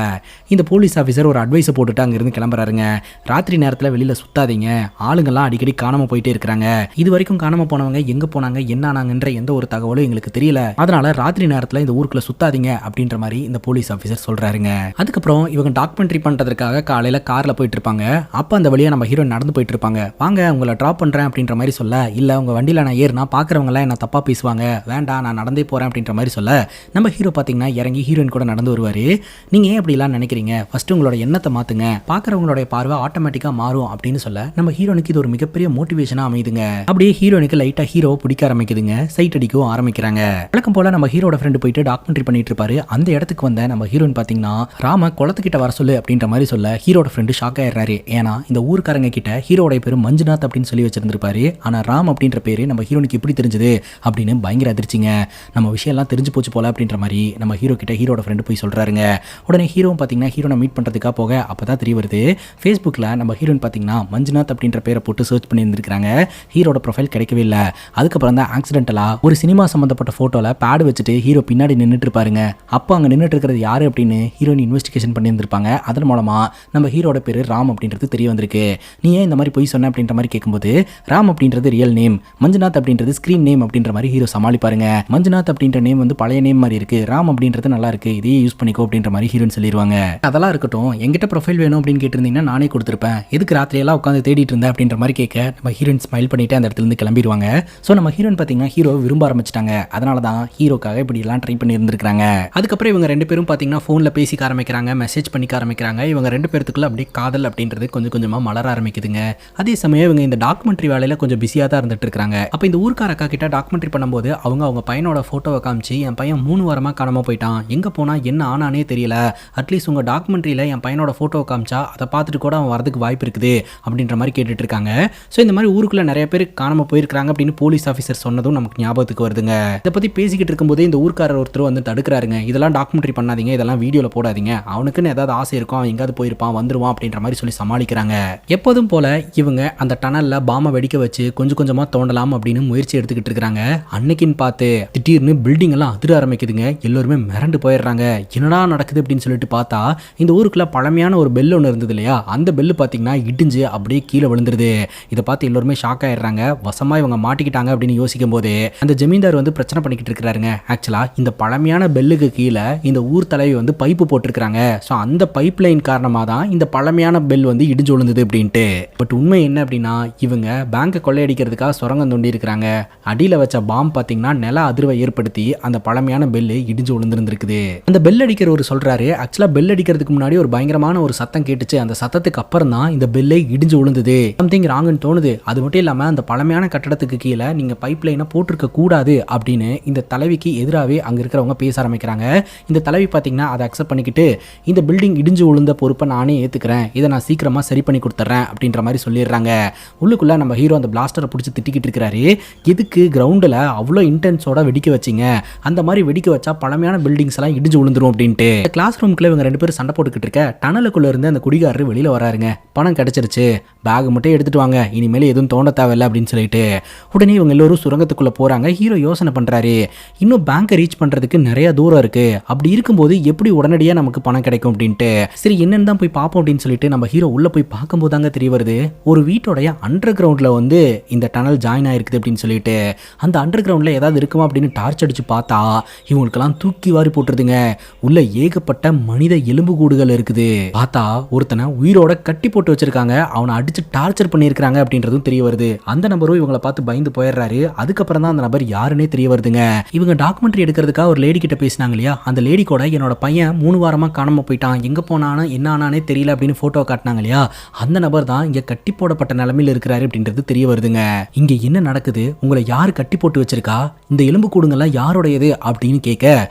இந்த போலீஸ் ஆஃபீஸர் ஒரு அட்வைஸை போட்டுட்டு அங்கிருந்து கிளம்புறாருங்க. ராத்திரி நேரத்தில் வெளியில சுத்தாதீங்க, ஆளுங்கெல்லாம் அடிக்கடி காணாம போயிட்டே இருக்கிறாங்க. இது வரைக்கும் காணாம போனவங்க எங்க போனாங்க என்ன ஆனாங்கன்ற எந்த ஒரு தகவலும் எங்களுக்கு தெரியல. அதனால ராத்திரி நேரத்தில் இந்த ஊருக்குள்ள சுத்தாதீங்க அப்படின்ற மாதிரி இந்த போலீஸ் ஆஃபீஸர் சொல்றாருங்க. அதுக்கப்புறம் இவங்க டாக்குமெண்ட்ரி பண்றதுக்காக காலையில கார்ல போயிட்டு இருப்பாங்க. அப்ப அந்த வழியா நம்ம ஹீரோ நடந்து போயிட்டு இருப்பாங்க. வாங்க உங்களை டிராப் பண்றேன் அப்படின்ற மாதிரி சொல்ல, இல்ல உங்க வண்டியில நான் ஏறினா பாக்குறவங்க எல்லாம் என்ன தப்பா பேசுவாங்க, வேண்டாம் நான் நடந்தே போறேன் அப்படின்ற மாதிரி சொல்ல, நம்ம ஹீரோ பாத்தீங்கன்னா இறங்கி ஹீரோயின் கூட நடந்து வருவாரு. நீங்க ஏன் அப்படி எல்லாம் நினைக்கிறீங்க, ஃபர்ஸ்ட் உங்களோட எண்ணத்தை மாத்துங்க, பாக்குறவங்களோட பார்வை ஆட்டோமேட்டிக்கா மாறும் அப்படின்னு சொல்ல, நம்ம ஹீரோனுக்கு இது ஒரு மிகப்பெரிய மோட்டிவேஷனா அமைதுங்க. அப்படியே ஹீரோனுக்கு லைட்டா ஹீரோவை பிடிக்க ஆரம்பிக்குதுங்க. சைட் அடிக்கவும் ஆரம்பிக்கிறாங்க. வழக்கம் போல நம்ம ஹீரோட ஃப்ரெண்டு போயிட்டு டாக்குமெண்ட்ரி பண்ணிட்டு இருப்பாரு. அந்த இடத்துக்கு வந்த நம்ம ஹீரோயின் பாத்தீங்கன்னா ராம குளத்துக்கிட்ட வர சொல்லு அப்படின்ற மாதிரி சொல்ல, ஹீரோட ஃப்ரெண்டு ஷாக் ஆயிடுறாரு. ஏன்னா இந்த ஊர்க்காரங்க கிட்ட ஹீரோட பேரு மஞ்சுநாத் அப்படின்னு சொல்லி வச்சிருந்திருப்பாரு. ஆனா ராம் அப்படின்ற பேரு நம்ம ஹீரோனுக்கு எப்படி தெரிஞ்சது அப்படின்னு பயங்கர அதிர்ச்சிங்க. நம்ம விஷயம் எல்லாம் தெரிஞ்சு போச்சு போல அப்படின்ற மாதிரி நம்ம ஹீரோ கிட்ட ஹீரோட ஃப்ரெண்டு போய் சொல்றாருங்க. உடனே ஹீரோவும் பாத்தீங்கன்னா ஹீரோனை மீட் பண்றதுக்காக போக அப்பதான் தெரிய வருது, ஃபேஸ்புக்ல நம்ம ஹீரோயின் பாத்தீங்கன்னா மஞ்சுநாத் அப்படின்ற பேரை போட்டு சர்ச் பண்ணி இருந்திருக்காங்க. ஹீரோட ப்ரொஃபைல் கிடைக்கவே இல்லை. அதுக்கப்புறம் தான் ஆக்சிடென்டலா ஒரு சினிமா சம்பந்தப்பட்ட போட்டோல பேடு வச்சுட்டு ஹீரோ பின்னாடி நின்றுட்டு இருப்பாருங்க. அப்போ அங்க நின்றுட்டு இருக்கிறது யாரு அப்படின்னு ஹீரோயின் இன்வெஸ்டிகேஷன் பண்ணி இருந்திருப்பாங்க. அதன் மூலமா நம்ம ஹீரோட பேரு ராம் அப்படின்றது தெரிய வந்திருக்கு. நீ ஏன் இந்த மாதிரி போய் சொன்ன அப்படின்ற மாதிரி கேட்கும்போது, ராம் அப்படின்றது ரியல் நேம், மஞ்சுநாத் அப்படின்றது ஸ்கிரீன் நேம் அப்படின்ற மாதிரி ஹீரோ சமாளிப்பாருங்க. மஞ்சுநாத் அப்படின்ற நேம் வந்து பழைய நேம் மாதிரி இருக்கு, ராம் அப்படின்றது நல்லா இருக்கு, இதையே யூஸ் பண்ணிக்கோ அப்படின்ற மாதிரி ஹீரோயின் சொல்லிடுவாங்க. அதெல்லாம் இருக்கட்டும், என்கிட்ட ப்ரொஃபைல் வேணும் அப்படின்னு கேட்டிருந்தீங்கன்னா நானே கொடுத்துருப்பேன், எதுக்கு ராத்திரியெல்லாம் உட்காந்து தேடிட்டு இருந்தேன் அப்படின்ற மாதிரி கேட்க நம்ம ஹீரோயின் ஸ்மைல் பண்ணிட்டு அந்த இடத்துல இருந்து கிளம்பிடுவாங்க. ஸோ நம்ம ஹீரோயின் பார்த்தீங்கன்னா ஹீரோ விரும்ப ஆரம்பிச்சிட்டாங்க. அதனால தான் ஹீரோக்காக இப்படி எல்லாம் ட்ரை பண்ணி இருந்திருக்காங்க. அதுக்கப்புறம் இவங்க ரெண்டு பேரும் பார்த்தீங்கன்னா ஃபோனில் பேசிக்க ஆரம்பிக்கிறாங்க, மெசேஜ் பண்ணிக்க ஆரம்பிக்கிறாங்க. இவங்க ரெண்டு பேருக்குள்ள அப்படியே காதல் அப்படின்றது கொஞ்சம் கொஞ்சமாக மலர ஆரம்பிக்குதுங்க. அதே சமயம் இவங்க இந்த டாக்குமெண்ட்ரி வேலையில் கொஞ்சம் பிஸியாக தான் இருந்துட்டு இருக்காங்க. அப்போ இந்த ஊர்க்கார அக்கா கிட்ட டாக்குமெண்ட்ரி பண்ணும்போது அவங்க பையனோட ஃபோட்டோவை காமிச்சு, என் பையன் 3 வாரமாக காணாமல் போயிட்டான், எங்கே போனால் என்ன ஆனானே தெரியல, அட்லீஸ்ட் உங்கள் டாக்குமெண்ட்ரியில் என் பையனோட ஃபோட்டோவை காமிச்சா அதை பார்த்துட்டு கூட அவன் வரதுக்கு வாய்ப்பு இருக்குது அப்படின்ற மாதிரி கேட்டுட்டு இருக்காங்க. ஸோ இந்த மாதிரி ஊருக்குள்ள நிறைய பேர் காணாமல் போயிருக்காங்க அப்படின்னு போலீஸ் ஆஃபீஸர் சொன்னதும் நமக்கு ஞாபகத்துக்கு வருதுங்க. இதை பற்றி பேசிக்கிட்டு இருக்கும்போது இந்த ஊர்க்காரர் ஒருத்தர் வந்து தடுக்கிறாருங்க. இதெல்லாம் டாக்குமெண்ட்ரி பண்ணாதீங்க, இதெல்லாம் வீடியோவில் போடாதீங்க, அவனுக்குன்னு ஏதாவது ஆசை இருக்கும், அவன் எங்காவது போயிருப்பான் வந்துருவான் அப்படின்ற மாதிரி சொல்லி சமாளிக்கிறாங்க. எப்போதும் போல இவங்க அந்த டனல்ல பாம்பை வெடிக்க வச்சு கொஞ்சம் கொஞ்சமாக தோண்டலாம் அப்படின்னு முயற்சி எடுத்துக்கிட்டு இருக்காங்க. அன்னைக்குன்னு பார்த்து திடீர்னு பில்டிங் எல்லாம் அதிர ஆரம்பிக்குதுங்க. எல்லோருமே மிரண்டு போயிடுறாங்க. என்னடா நடக்குது அப்படின்னு சொல்லிட்டு பார்த்தா இந்த ஊருக்குள்ள பழமையான ஒரு பெல் ஒன்று இருந்தது இல்லையா, அந்த பெல்லு பார்த்தீங்கன்னா இடிஞ்சு அப்படியே கீழே விழுந்துருது. இதை பார்த்து எல்லோருமே ஷாக் ஆயிடுறாங்க. வசமா இவங்க மாட்டிக்கிட்டாங்க அப்படின்னு யோசிக்கும் போது அந்த ஜமீன்தார் வந்து பிரச்சனை பண்ணிக்கிட்டு இருக்கிறாருங்க. ஆக்சுவலா இந்த பழமையான பெல்லுக்கு கீழே இந்த ஊர் தலைவி வந்து பைப்பு போட்டிருக்காங்க. ஸோ அந்த பைப் லைன் காரணமாக தான் இந்த பழமையான பெல் வந்து இடிஞ்சு விழுந்தது அப்படின்ட்டு. பட் உண்மை என்ன அப்படின்னா, இவங்க பேங்கை கொள்ளையடிக்கிறதுக்காக சுரங்கம் தோண்டி இருக்கிறாங்க. அடியில் வச்ச பாம்பு பார்த்தீங்கன்னா நில அதிர்வை ஏற்படுத்தி அந்த பழமையான பெல்லு இடிஞ்சு விழுந்துருந்துருக்குது. அந்த பெல் அடிக்கிற ஒரு சொல்றாரு, ஆக்சுவலா பெல் அடிக்கிறதுக்கு முன்னாடி ஒரு பயங்கரமான ஒரு சத்தம் கேட்டுச்சு. அந்த சத்தத்துக்கு அப்புறம் தான் இந்த பெல்லை இடிஞ்சு விழுந்தது. சம்திங் ராங்னு தோணுது. அது மட்டும் இல்லாமல் அந்த பழமையான கட்டடத்துக்கு கீழே நீங்க பைப் லைனை போட்டிருக்க கூடாது அப்படின்னு இந்த தலைவிக்கு எதிராகவே அங்க இருக்கிறவங்க பேச ஆரம்பிக்கிறாங்க. இந்த தலைவி பார்த்தீங்கன்னா அதை அக்செப்ட் பண்ணிக்கிட்டு, இந்த பில்டிங் இடிஞ்சு விழுந்த பொறுப்பை நானே ஏத்துக்கிறேன், இதை நான் சீக்கிரமா சரி பண்ணி கொடுத்துட்றேன் அப்படின்ற மாதிரி சொல்லிடுறாங்க. உள்ளுக்குள்ள நம்ம ஹீரோ அந்த பிளாஸ்டரை பிடிச்சி திட்டிக்கிட்டு இருக்கிறாரு. எதுக்கு கிரவுண்டில் அவ்வளோ இன்டென்ஸோட வெடிக்க வச்சிங்க, அந்த மாதிரி வெடிக்க வச்சா பழமையான பில்டிங்ஸ் எல்லாம் இடிஞ்சு விழுந்துரும் அப்படின்ட்டு. கிளாஸ் ரூம்குள்ள இவங்க ரெண்டு பேரும் சண்டை போட்டுக்கிட்டு இருக்க டனலுக்குள்ள இருந்து அந்த குடிகாரர் வெளியில வராருங்க. பணம் கிடைச்சிருச்சு, பேக் மட்டும் எடுத்துட்டு வாங்க, இனிமேல் எதுவும் தோண்ட தேவையில்லை அப்படின்னு சொல்லிட்டு உடனே இவங்க எல்லோரும் சுரங்கத்துக்குள்ள போறாங்க. ஹீரோ யோசனை பண்றாரு, இன்னும் பேங்கை ரீச் பண்றதுக்கு நிறைய தூரம் இருக்கு, அப்படி இருக்கும்போது எப்படி உடனடியாக நமக்கு பணம் கிடைக்கும் அப்படின்ட்டு. சரி என்னன்னு தான் போய் பார்ப்போம் அப்படின்னு சொல்லிட்டு நம்ம ஹீரோ உள்ள போய் பார்க்கும்போது தாங்க தெரிய வருது, ஒரு வீட்டோடைய அண்டர் கிரவுண்ட்ல வந்து இந்த டனல் ஜாயின் ஆயிருக்குது அப்படின்னு சொல்லிட்டு. அந்த அண்டர் கிரவுண்ட்ல ஏதாவது இருக்குமா அப்படின்னு டார்ச் அடிச்சு பார்த்தா இவங்களுக்கெல்லாம் தூக்கி வாரி போட்டுருதுங்க. உள்ள ஏகப்பட்ட மனித எலும்பு கூடுகள் இருக்குது. பார்த்தா ஒருத்தனை உயிரோட கட்டி போட்டு வச்சிருக்காங்க, அவனை அடிச்சு டார்ச்சர் பண்ணியிருக்காங்க அப்படின்றதும் தெரிய வருது. அந்த நபரும் இவங்களை பார்த்து பயந்து போயிடுறாரு. அதுக்கப்புறம் தான் அந்த நபர் யாருன்னே தெரிய வருதுங்க. இவங்க டாக்குமெண்ட்ரி எடுக்கிறதுக்காக ஒரு லேடி கிட்ட பேசினாங்க இல்லையா, அந்த லேடி கூட என்னோட பையன் 3 வாரமா காணாம போயிட்டான், எங்க போனானோ என்ன ஆனானே தெரியல அப்படின்னு போட்டோ காட்டினாங்க இல்லையா, அந்த நபர் தான் இங்க கட்டி போடப்பட்ட நிலைமையில் இருக்கிறாரு அப்படின்றது தெரிய வருதுங்க. இங்க என்ன நடக்குது, உங்களை யாரு கட்டி போட்டு வச்சிருக்கா, இந்த எலும்பு கூடுங்கெல்லாம் யாரோடையது அப்படின்னு கேட்க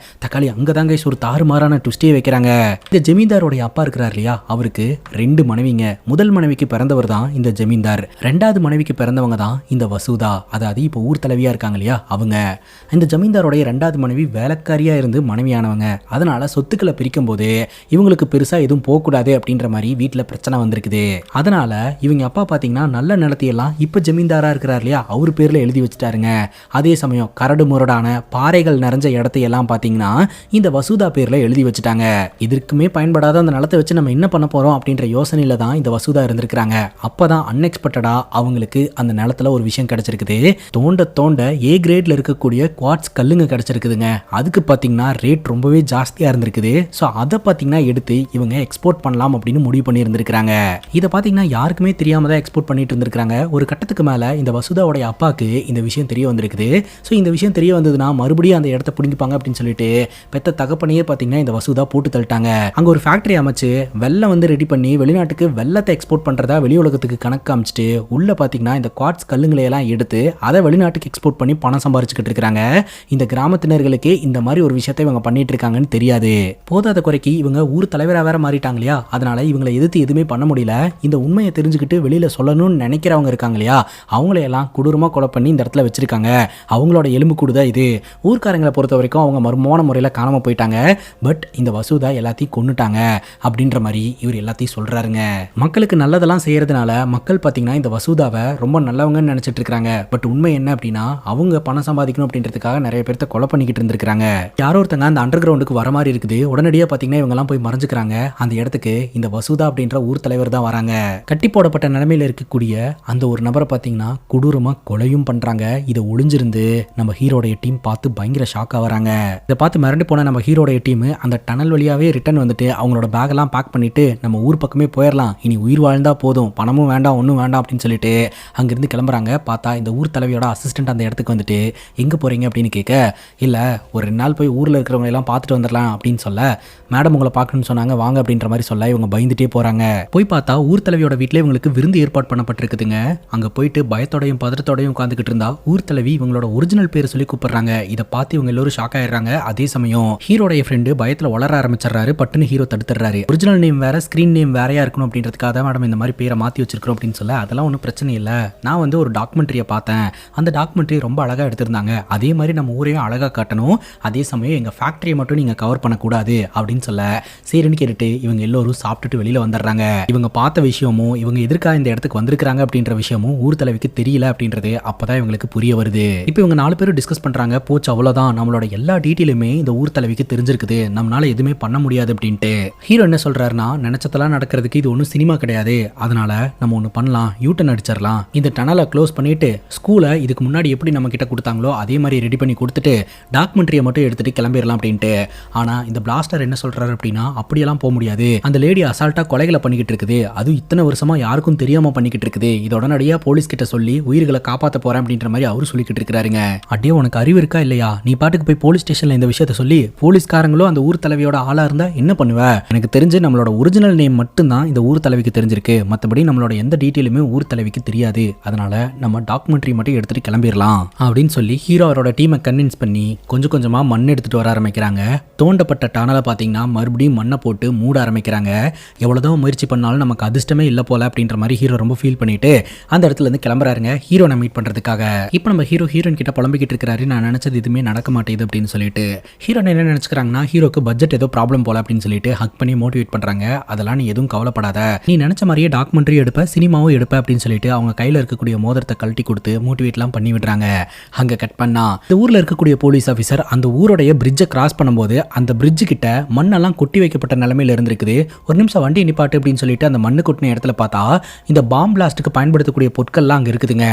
தக்காளி அங்கதாங்க ஒரு தாறுமாறான ட்விஸ்டே வைக்கிறாங்க. இந்த ஜமீன்தாரோடைய அப்பா இருக்கிறார் இல்லையா, அவருக்கு 2 மனைவிங்க. முதல் மனைவிக்கு பிறந்தவர் தான் இந்த ஜமீன்தார். 2வது மனைவிக்கு பிறந்தவங்க தான் இந்த வசுதா, அதாவது இப்போ ஊர் தலைவியா இருக்காங்க இல்லையா அவங்க. இந்த ஜமீன்தாரோடைய 2வது மனைவி வேலைக்காரியா இருந்து மனைவியானவங்க. அதனால சொத்துக்களை பிரிக்கும் போது இவங்களுக்கு பெருசா எதுவும் போகக்கூடாது அப்படின்ற மாதிரி வீட்டில் பிரச்சனை வந்திருக்குது. அதனால இவங்க அப்பா பார்த்தீங்கன்னா நல்ல நிலத்தையெல்லாம் இப்போ ஜமீன்தாரா இருக்கிறார் இல்லையா அவர் பேர்ல எழுதி வச்சுட்டாருங்க. அதே சமயம் கரடு முரடான பாறைகள் நிறைஞ்ச இடத்தையெல்லாம் பார்த்தீங்கன்னா இந்த வசுதா பேர்ல எழுதி வச்சுட்டாங்க. இதற்குமே பயன்படாத அந்த நிலத்தை வச்சு நம்ம என்ன பண்ண போறோம் அப்படின்ற யோசனையில தான் இந்த வசுதா இருந்திருக்காங்க. அப்பதான் அன்எக்ஸ்பெக்டடா அவங்களுக்கு அந்த நிலத்துல ஒரு விஷயம் கிடைச்சிருக்குது. தோண்ட தோண்ட ஏ கிரேட்ல இருக்கக்கூடிய குவார்ட்ஸ் கல்லுங்க கிடைச்சிருக்குதுங்க. அதுக்கு பார்த்தீங்கன்னா ரேட் ரொம்பவே ஜாஸ்தியா இருந்திருக்குது. ஸோ அதை பார்த்தீங்கன்னா எடுத்து இவங்க எக்ஸ்போர்ட் பண்ணலாம் அப்படின்னு முடிவு பண்ணி இருந்திருக்காங்க. இதை பார்த்தீங்கன்னா யாருக்குமே தெரியாம தான் எக்ஸ்போர்ட் பண்ணிட்டு இருந்திருக்காங்க. ஒரு கட்டத்துக்கு மேல இந்த வசுதாவோடைய அப்பாவுக்கு இந்த விஷயம் தெரிய வந்திருக்குது. ஸோ இந்த விஷயம் தெரிய வந்ததுன்னா மறுபடியும் அந்த இடத்த பிடிங்கிப்பாங்க அப்படின்னு சொல்லிட்டு பெத்த தகப்பனையே பார்த்தீங்கன்னா இந்த வசுதா போட்டு தள்ளிட்டாங்க. அங்கே ஒரு ஃபேக்டரி அமைச்சு வெள்ளம் வந்து ரெடி பண்ணி வெளிநாட்டுக்கு வெள்ளத்தை எக்ஸ்போர்ட் பண்ணுறதா வெளி உலகத்துக்கு கணக்கு அமைச்சிட்டு உள்ள பார்த்தீங்கன்னா இந்த குவார்ட்ஸ் கல்லுங்களையெல்லாம் எடுத்து அதை வெளிநாட்டுக்கு எக்ஸ்போர்ட் பண்ணி பணம் சம்பாரிச்சுக்கிட்டு இருக்காங்க. இந்த கிராமத்தினர்களுக்கு இந்த மாதிரி ஒரு விஷயத்தை இவங்க பண்ணிட்டு இருக்காங்கன்னு தெரியாது. போதாத குறைக்கு இவங்க ஊர் தலைவராக வேற மாறிட்டாங்க இல்லையா, அதனால இவங்களை எதிர்த்து எதுவுமே பண்ண முடியல. இந்த உண்மையை தெரிஞ்சுக்கிட்டு வெளியில சொல்லணும்னு நினைக்கிறவங்க இருக்காங்க இல்லையா, அவங்களையெல்லாம் கொடூரமா கொலை பண்ணி இந்த இடத்துல வச்சிருக்காங்க. அவங்களோட எலும்பு கூடுதான் இது. ஊர்க்காரங்களை பொறுத்த வரைக்கும் அவங்க மர்மமான முறையில் காணாம போயிட்டாங்க. பட் இந்த வசுதா எல்லாத்தையும் கொன்னுட்டாங்க அப்படின்ற மாதிரி இவர் எல்லாத்தையும் சொல்றாருங்க. மக்களுக்கு நல்லதெல்லாம் செய்யறதுனால மக்கள் பார்த்தீங்கன்னா இந்த வசுதாவை ரொம்ப நல்லவங்கன்னு நினைச்சிட்டு இருக்காங்க. பட் உண்மை என்ன அப்படின்னா அவங்க பணம் சம்பாதிக்கணும் அப்படின்றதுக்காக நிறைய பேர்த்த கொலை பண்ணிக்கிட்டு இருந்திருக்காங்க. யாரோ ஒருத்தங்க அந்த அண்டர் கிரவுண்டுக்கு வர மாதிரி இருக்குது. உடனடியாக பார்த்தீங்கன்னா இவங்க எல்லாம் போய் மறைஞ்சுக்கிறாங்க. அந்த இடத்துக்கு இந்த வசுதா அப்படின்ற ஊர் தலைவர் தான் வராங்க. கட்டி போடப்பட்ட நிலைமையில இருக்கக்கூடிய அந்த ஒரு நபரை பார்த்தீங்கன்னா கொடூரமா கொலையும் பண்றாங்க. இதை ஒளிஞ்சிருந்து நம்ம ஹீரோடைய டீம் பார்த்து பயங்கர ஷாக்கா வராங்க. இதை பார்த்து மிரண்டு போன நம்ம ஹீரோடைய டீம் அந்த டனல் வழியாவே ரிட்டர்ன் வந்துட்டு அவங்களோட பேக் எல்லாம் பேக் பண்ணிட்டு நம்ம ஊர் பக்கமே போயிடலாம், இனி உயிர் வாழ்ந்தா போதும், பணமும் வேண்டாம் ஒன்றும் வேண்டாம் அப்படின்னு சொல்லிட்டு அங்கிருந்து கிளம்புறாங்க. பார்த்தா இந்த ஊர் தலைவியோட அசிஸ்டன்ட் அந்த இடத்துக்கு வந்துட்டு எங்க போறீங்க அப்படின்னு கேட்க, இல்ல ஒரு 2 நாள் போய் ஊர்ல இருக்கிறவங்க எல்லாம் பார்த்துட்டு வந்துடலாம் அப்படின்னு சொல்ல, மேடம் உங்களை பார்க்கணும்னு சொன்னாங்க வாங்க அப்படின்ற மாதிரி சொல்ல இவங்க பயந்துட்டே போறாங்க. போய் பார்த்தா ஊர் தலைவியோட வீட்டில் இவங்களுக்கு விருந்து ஏற்பாடு பண்ணப்பட்டிருக்குதுங்க. அங்க போயிட்டு பயத்தோடையும் பதற்றத்தோடையும் உட்காந்துக்கிட்டு இருந்தா ஊர் தலைவி இவங்களோட ஒரிஜினல் பேரை சொல்லி கூப்பிடுறாங்க. இதை பார்த்து இவங்க எல்லாரும் ஷாக் ஆயிடுறாங்க. அதே சமயம் ஹீரோடைய ஃப்ரெண்டு பயத்துல வளர ஆரம்பிச்சிடறாரு. பட்டுன்னு ஹீரோ தடுத்துறாரு. ஒரிஜினல் நேம் வேற ஸ்கிரீன் நேம் வேறையா இருக்கணும் அப்படின்றதுக்காக மேடம் இந்த மாதிரி பேரை மாத்தி வச்சிருக்கோம் அப்படின்னு சொல்ல, அதெல்லாம் ஒன்றும் பிரச்சனை இல்லை, நான் வந்து ஒரு டாக்குமெண்ட்ரியை பார்த்தேன், அந்த டாக்குமெண்ட்ரி ரொம்ப அழகா எடுத்திருந்தாங்க, அதே மாதிரி நம்ம ஊரையும் அழகா காட்டணும், அதே சமயம் எங்க ஃபேக்டரியை மட்டும் நீங்க கவர் பண்ணக்கூடாது அப்படின்னு சொல்ல, சரின்னு கேட்டுட்டு இவங்க எல்லோரும் சாப்பிட்டுட்டு வெளியில வந்துடுறாங்க. இவங்க பார்த்த விஷயமும் இவங்க எதற்காக இந்த இடத்துக்கு வந்திருக்காங்க அப்படின்ற விஷயமும் ஊர் தலைவிக்கு தெரியல அப்படின்றது அப்பதான் இவங்களுக்கு புரிய வருது. இப்போ இவங்க 4 பேரும் டிஸ்கஸ் பண்றாங்க. போச்சு அவ்வளவுதான், நம்மளோட எல்லா டீட்டெயிலுமே இந்த ஊர் தலைவிக்கு தெரிஞ்சிருக்குது, நம்மளால எதுவுமே பண்ண முடியாது அப்படின்ட்டு. ஹீரோ என்ன சொல்றாருன்னா, நினைச்சதெல்லாம் நடக்கிறதுக்கு இது ஒன்றும் சினிமா கிடையாது, அதனால நம்ம ஒன்று பண்ணலாம், யூட்டன் அடிச்சிடலாம், இந்த டனலை க்ளோஸ் பண்ணிட்டு ஸ்கூலை இதுக்கு முன்னாடி எப்படி நம்ம கிட்ட கொடுத்தாங்களோ அதே மாதிரி ரெடி பண்ணி கொடுத்துட்டு டாக்குமெண்ட்ரியை மட்டும் எடுத்துட்டு கிளம்பிடலாம் அப்படின்ட்டு. ஆனா இந்த பிளாஸ்டர் என்ன சொல்றாரு அப்படின்னா, அப்படியெல்லாம் போக முடியாது, அந்த லேடி அசால்ட்டா கொலைகளை பண்ணிக்கிட்டு இருக்குது, அது இத்தனை வருஷமா யாருக்கும் தெரியாம பண்ணிக்கிட்டு இருக்குது, இது உடனடியாக போலீஸ் கிட்ட சொல்லி உயிர்களை காப்பாற்ற போறேன் அப்படின்ற மாதிரி அவரு சொல்லிக்கிட்டு இருக்கிறாருங்க. அடே உனக்கு அறிவு இருக்கா இல்லையா, நீ பாட்டுக்கு போய் போலீஸ் ஸ்டேஷன்ல இந்த விஷயத்த சொல்லி போலீஸ்காரங்களும் அந்த ஊர் தலைவியோட ஆளா இருந்தா என்ன பண்ணுவ? எனக்கு தெரிஞ்சு நம்மளோட ஒரிஜினல் நேம் மட்டும் தான் இந்த ஊர் தலைவிக்கு தெரிஞ்சிருக்கு, மற்றபடி நம்மளோட எந்த டீட்டெயிலுமே ஊர் தலைவிக்கு தெரியாது, அதனால நம்ம டாக்குமெண்ட்ரி மட்டும் எடுத்துட்டு கிளம்பிடலாம் அப்படின்னு சொல்லி ஹீரோ அவரோட டீமை கன்வின்ஸ் பண்ணி கொஞ்சம் கொஞ்சமா மண் எடுத்துட்டு வர ஆரம்பிக்கிறாங்க. தோண்டப்பட்ட டனலை பார்த்தீங்கன்னா மறுபடியும் மண்ணை போட்டு மூட ஆரம்பிக்கிறாங்க. எவ்வளவுதான் முயற்சி பண்ணாலும் நமக்கு அதிர்ஷ்டமே இல்லை போல அப்படின்ற மாதிரி ஹீரோ ரொம்ப ஃபீல் பண்ணிட்டு அந்த இடத்துல இருந்து கிளம்புறாருங்க ஹீரோனை மீட் பண்றதுக்காக. இப்போ நம்ம ஹீரோயின் கிட்ட புலம்பிக்கிட்டு இருக்கிறாரு, நான் நினைச்சது எதுவுமே நடக்க மாட்டேது அப்படின்னு சொல்லிட்டு. ஹீரோன் என்ன நினைச்சுக்கிறாங்கன்னா, ஹீரோக்கு பட்ஜெட் ஏதோ ப்ராப்ளம் போல அப்படின்னு சொல்லிட்டு ஹக் பண்ணி மோட்டிவேட் பண்றாங்க. அதெல்லாம் நீ எதுவும் கவலைப்படாத, நீ நினைச்ச மாதிரியே டாக்குமெண்ட்ரி எடுப்ப, சினிமாவும் எடுப்ப அப்படின்னு சொல்லிட்டு அவங்க கையில இருக்கக்கூடிய மோதிரத்தை கழட்டி கொடுத்து மோட்டிவேட்லாம் பண்ணி விடுறாங்க. அங்க கட் பண்ணா இந்த ஊர்ல இருக்கக்கூடிய போலீஸ் ஆஃபீஸர் அந்த ஊருடைய பிரிட்ஜை கிராஸ் பண்ணும்போது அந்த பிரிட்ஜ் கிட்ட மண்ணெல்லாம் கொட்டி வைக்கப்பட்ட நிலைமையில இருந்திருக்குது. ஒரு நிமிஷம் வண்டி நிப்பாட்டு அப்படின்னு சொல்லிட்டு அந்த மண்ணு கொட்டின இடத்துல பார்த்தா இந்த பாம் பிளாஸ்ட்டுக்கு பயன்படுத்தக்கூடிய பொருட்கள்லாம் அங்க இருக்குதுங்க.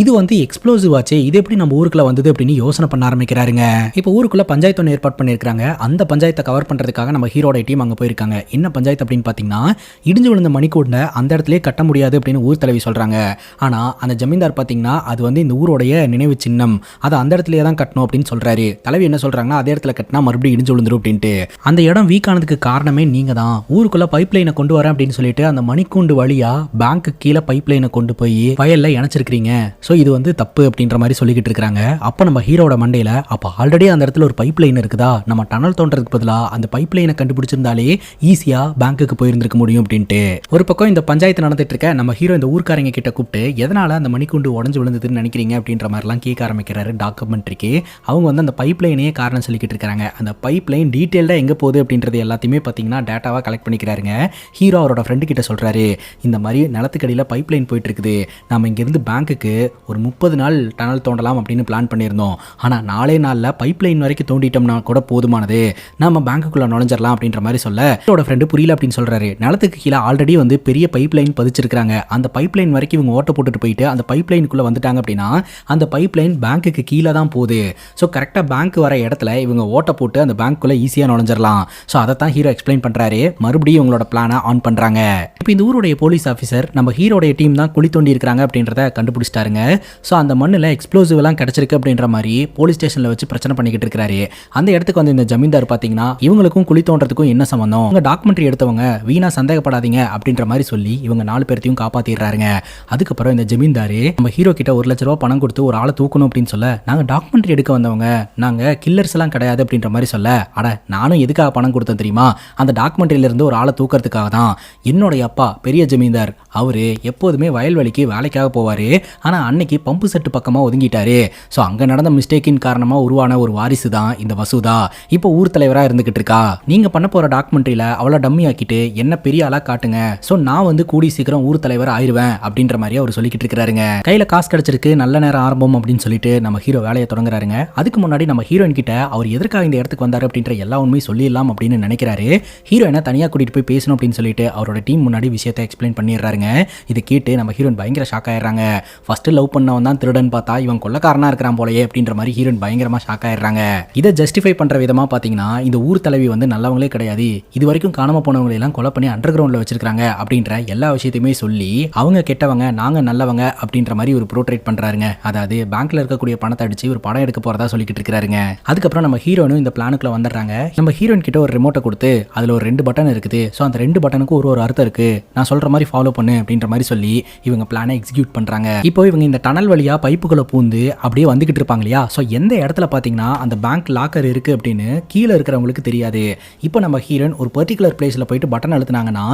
இது வந்து எக்ஸ்ப்ளோசிவ் ஆச்சு, இது எப்படி நம்ம ஊருக்குள்ள வந்தது அப்படின்னு யோசனை பண்ண ஆரம்பிக்கிறாருங்க. இப்போ ஊருக்குள்ள பஞ்சாயத்து ஒன்று ஏற்பாடு பண்ணியிருக்காங்க. அந்த பஞ்சாயத்தை கவர் பண்றதுக்காக நம்ம ஹீரோட டீம் அங்க போயிருக்காங்க. என்ன பஞ்சாயத்து அப்படின்னு பாத்தீங்கன்னா, இடிஞ்சு விழுந்த மணிக்கூண்டை அந்த இடத்துலயே கட்ட முடியாது அப்படின்னு ஊர் தலைவி சொல்றாங்க. ஆனா அந்த ஜமீன்தார் பாத்தீங்கன்னா அது வந்து இந்த ஊருடைய நினைவு சின்னம், அதை அந்த இடத்துலயே தான் கட்டணும் அப்படின்னு சொல்றாரு. தலைவி என்ன சொல்றாங்கன்னா, அதே இடத்துல கட்டினா மறுபடியும் இடிஞ்சு விழுந்துரும் அப்படின்ட்டு. அந்த இடம் வீக் ஆனதுக்கு காரணமே நீங்க தான், ஊருக்குள்ள பைப் லைனை கொண்டு வரேன் அப்படின்னு சொல்லிட்டு அந்த மணிக்கூண்டு வழியா பேங்க்கு கீழே பைப் லைனை கொண்டு போய் வயல்ல இணைச்சிருக்கீங்க, சோ இது வந்து தப்பு அப்படின்ற மாதிரி சொல்லிக்கிட்டு இருக்காங்க. அப்ப நம்ம ஹீரோட மண்டையில, அப்ப ஆல்ரெடி அந்த இடத்துல ஒரு பைப் லைன் இருக்குதா, நம்ம டனல் தோன்றதுக்கு பதிலா அந்த பைப் லைனை கண்டுபிடிச்சு வச்சிருந்தாலே ஈஸியா பேங்க்குக்கு போயிருந்திருக்க முடியும் அப்படின்ட்டு. ஒரு பக்கம் இந்த பஞ்சாயத்து நடந்துட்டு இருக்க நம்ம ஹீரோ இந்த ஊர்க்காரங்க கிட்ட கூப்பிட்டு எதனால அந்த மணிக்குண்டு உடஞ்சு விழுந்ததுன்னு நினைக்கிறீங்க அப்படின்ற மாதிரிலாம் கேட்க ஆரம்பிக்கிறாரு டாக்குமெண்ட்ரிக்கு. அவங்க வந்து அந்த பைப் லைனே காரணம் சொல்லிக்கிட்டு இருக்காங்க. அந்த பைப் லைன் டீட்டெயில்டாக எங்கே போகுது அப்படின்றது எல்லாத்தையுமே பார்த்தீங்கன்னா டேட்டாவாக கலெக்ட் பண்ணிக்கிறாருங்க. ஹீரோ அவரோட ஃப்ரெண்டு கிட்ட சொல்கிறாரு, இந்த மாதிரி நிலத்துக்கடியில் பைப் லைன் போயிட்டு இருக்குது, நம்ம இங்கேருந்து பேங்க்குக்கு ஒரு 30 நாள் டனல் தோண்டலாம் அப்படின்னு பிளான் பண்ணியிருந்தோம். ஆனால் 4 நாளில் பைப் லைன் வரைக்கும் தோண்டிட்டோம்னா கூட போதுமானது, நம்ம பேங்க்குள்ளே நுழைஞ்சிடலாம் அப்படின்ற மாதிரி சொல்ல அவரோட ஃப்ரெண்டு புரியல அப்படின்னு சொல்கிறாரு. நிலத்துக்கு கீழே ஆல்ரெடி வந்து பெரிய பைப் லைன் பதிச்சிருக்காங்க. அந்த பைப் லைன் வரைக்கும் இவங்க ஓட்ட போட்டுட்டு போயிட்டு அந்த பைப் லைனுக்குள்ளே வந்துட்டாங்க அப்படின்னா அந்த பைப் லைன் பேங்க்குக்கு கீழே தான் போகுது. ஸோ கரெக்டாக பேங்க் வர இடத்துல இவங்க ஓட்ட போட்டு அந்த பேங்க்குள்ளே ஈஸியாக நுழைஞ்சிடலாம். ஸோ அதை தான் ஹீரோ எக்ஸ்பிளைன் பண்ணுறாரு. மறுபடியும் இவங்களோட பிளானை ஆன் பண்ணுறாங்க. இப்போ இந்த ஊருடைய போலீஸ் ஆஃபீஸர் நம்ம ஹீரோடைய டீம் தான் குழி தோண்டி இருக்கிறாங்க அப்படின்றத கண்டுபிடிச்சிட்டாருங்க. ஸோ அந்த மண்ணில் எக்ஸ்ப்ளோசிவ் எல்லாம் கிடைச்சிருக்கு அப்படின்ற மாதிரி போலீஸ் ஸ்டேஷனில் வச்சு பிரச்சனை பண்ணிக்கிட்டு இருக்காரு. அந்த இடத்துக்கு வந்து இந்த ஜமீன்தார் பார்த்தீங்கன்னா இவங்களுக்கும் குழி தோன்றதுக்கும் என்ன சம்பந்தம், உங்க டாக்குமெண்ட்ரி எடுத்தவங்க வீணா சந்தேகப்படாதீங்க அப்படின்ற மாதிரி சொல்லி இவங்க 4 பேர்த்தையும் காப்பாத்திடுறாருங்க. அதுக்கப்புறம் இந்த ஜமீன்தாரு நம்ம ஹீரோ கிட்ட 1 லட்ச ரூபா பணம் கொடுத்து ஒரு ஆளை தூக்கணும் அப்படின்னு சொல்ல, நாங்க டாக்குமெண்ட்ரி எடுக்க வந்தவங்க, நாங்க கில்லர்ஸ் எல்லாம் கிடையாது அப்படின்ற மாதிரி சொல்ல, அட நானும் எதுக்காக பணம் கொடுத்தேன் தெரியுமா, அந்த டாக்குமெண்ட்ரியில இருந்து ஒரு ஆளை தூக்கிறதுக்காக தான். என்னுடைய அப்பா பெரிய ஜமீன்தார், அவரு எப்போதுமே வயல்வெளிக்கு வேலைக்காக போவாரு. ஆனா அன்னைக்கு பம்பு செட்டு பக்கமா ஒதுங்கிட்டாரு. ஸோ அங்க நடந்த மிஸ்டேக்கின் காரணமா உருவான ஒரு வாரிசு தான் இந்த வசுதா. இப்போ ஊர் தலைவரா இருந்துகிட்டு இருக்கா. நீங்க பண்ண போற டாக்குமெண்ட்ரியில அவளை டம்மி ஆக்கிட்டு என்ன பெரிய ஆளா காட்டுங்க. ஸோ நான் வந்து கூடி சீக்கிரம் ஊர் தலைவர் ஆயிடுவேன் அப்படின்ற மாதிரி அவர் சொல்லிக்கிட்டு இருக்கிறாருங்க. கையில காசு கிடைச்சிருக்கு, நல்ல நேரம் ஆரம்பம் அப்படின்னு சொல்லிட்டு நம்ம ஹீரோ வேலையை தொடங்குறாருங்க. அதுக்கு முன்னாடி நம்ம ஹீரோயின் கிட்ட அவர் எதற்காக இந்த இடத்துக்கு வந்தாரு அப்படின்ற எல்லா உண்மையும் சொல்லிடலாம் அப்படின்னு நினைக்கிறாரு. ஹீரோயினை தனியாக கூட்டிட்டு போய் பேசணும் அப்படின்னு சொல்லிட்டு அவரோட டீம் முன்னாடி விஷயத்தை எக்ஸ்பிளைன் பண்ணிடுறாருங்க. இதை கேட்டு நம்ம ஹீரோயின் பயங்கர ஷாக் ஆயிடுறாங்க. ஃபர்ஸ்ட் லவ் பண்ணவன் தான் திருடன் பார்த்தா இவன் கொள்ளக்காரனா இருக்கிறான் போலயே அப்படின்ற மாதிரி ஹீரோயின் பயங்கரமா ஷாக் ஆயிடுறாங்க. இதை ஜஸ்டிஃபை பண்ற விதமா பாத்தீங்கன்னா இந்த ஊர் தலைவி வந்து நல்லவங்களே கிடையாது, இது வரைக்கும் காணாம போனவங்களை எல்லாம் கொலை பண்ணி அண்டர் கிரவுண்ட்ல வச்சிருக்காங்க அப்படின்ற எல்லா விஷயத்தையுமே சொல்லி அவங்க கெட்டவங்க நாங்க நல்லவங்க அப்படின்ற மாதிரி ஒரு ப்ரோட்ரேட் பண்றாருங்க. அதாவது பேங்க்ல இருக்கக்கூடிய பணத்தை அடிச்சு ஒரு படம் எடுக்க போறதா சொல்லிக்கிட்டு இருக்காருங்க. அதுக்கப்புறம் நம்ம ஹீரோனும் இந்த பிளானுக்குள்ள வந்துடுறாங்க. நம்ம ஹீரோயின் கிட்ட ஒரு ரிமோட்டை கொடுத்து அதுல ஒரு 2 பட்டன் இருக்குது. ஸோ அந்த 2 பட்டனுக்கு ஒரு அர்த்தம் இருக்கு, நான் சொல்ற மாதிரி ஃபாலோ பண்ணு அப்படின்ற மாதிரி சொல்லி இவங்க பிளானை எக்ஸிக்யூட் பண்றாங்க. இப்போ இவங்க இந்த டனல் வழியா பைப்புக்குள்ள பூந்து அப்படியே வந்துகிட்டு இருப்பாங்க இல்லையா. ஸோ எந்த இடத்துல பாத்தீங்கன்னா அந்த பேங்க் லாக்கர் இருக்கு அப்படின்னு கீழே இருக்கிறவங்களுக்கு தெரியாது. இப்போ நம்ம ஹீரோயின் ஒரு பர்டிகுலர் பிளேஸ்ல போயிட்டு பட்டன் அழுத்தினாங்கன்னா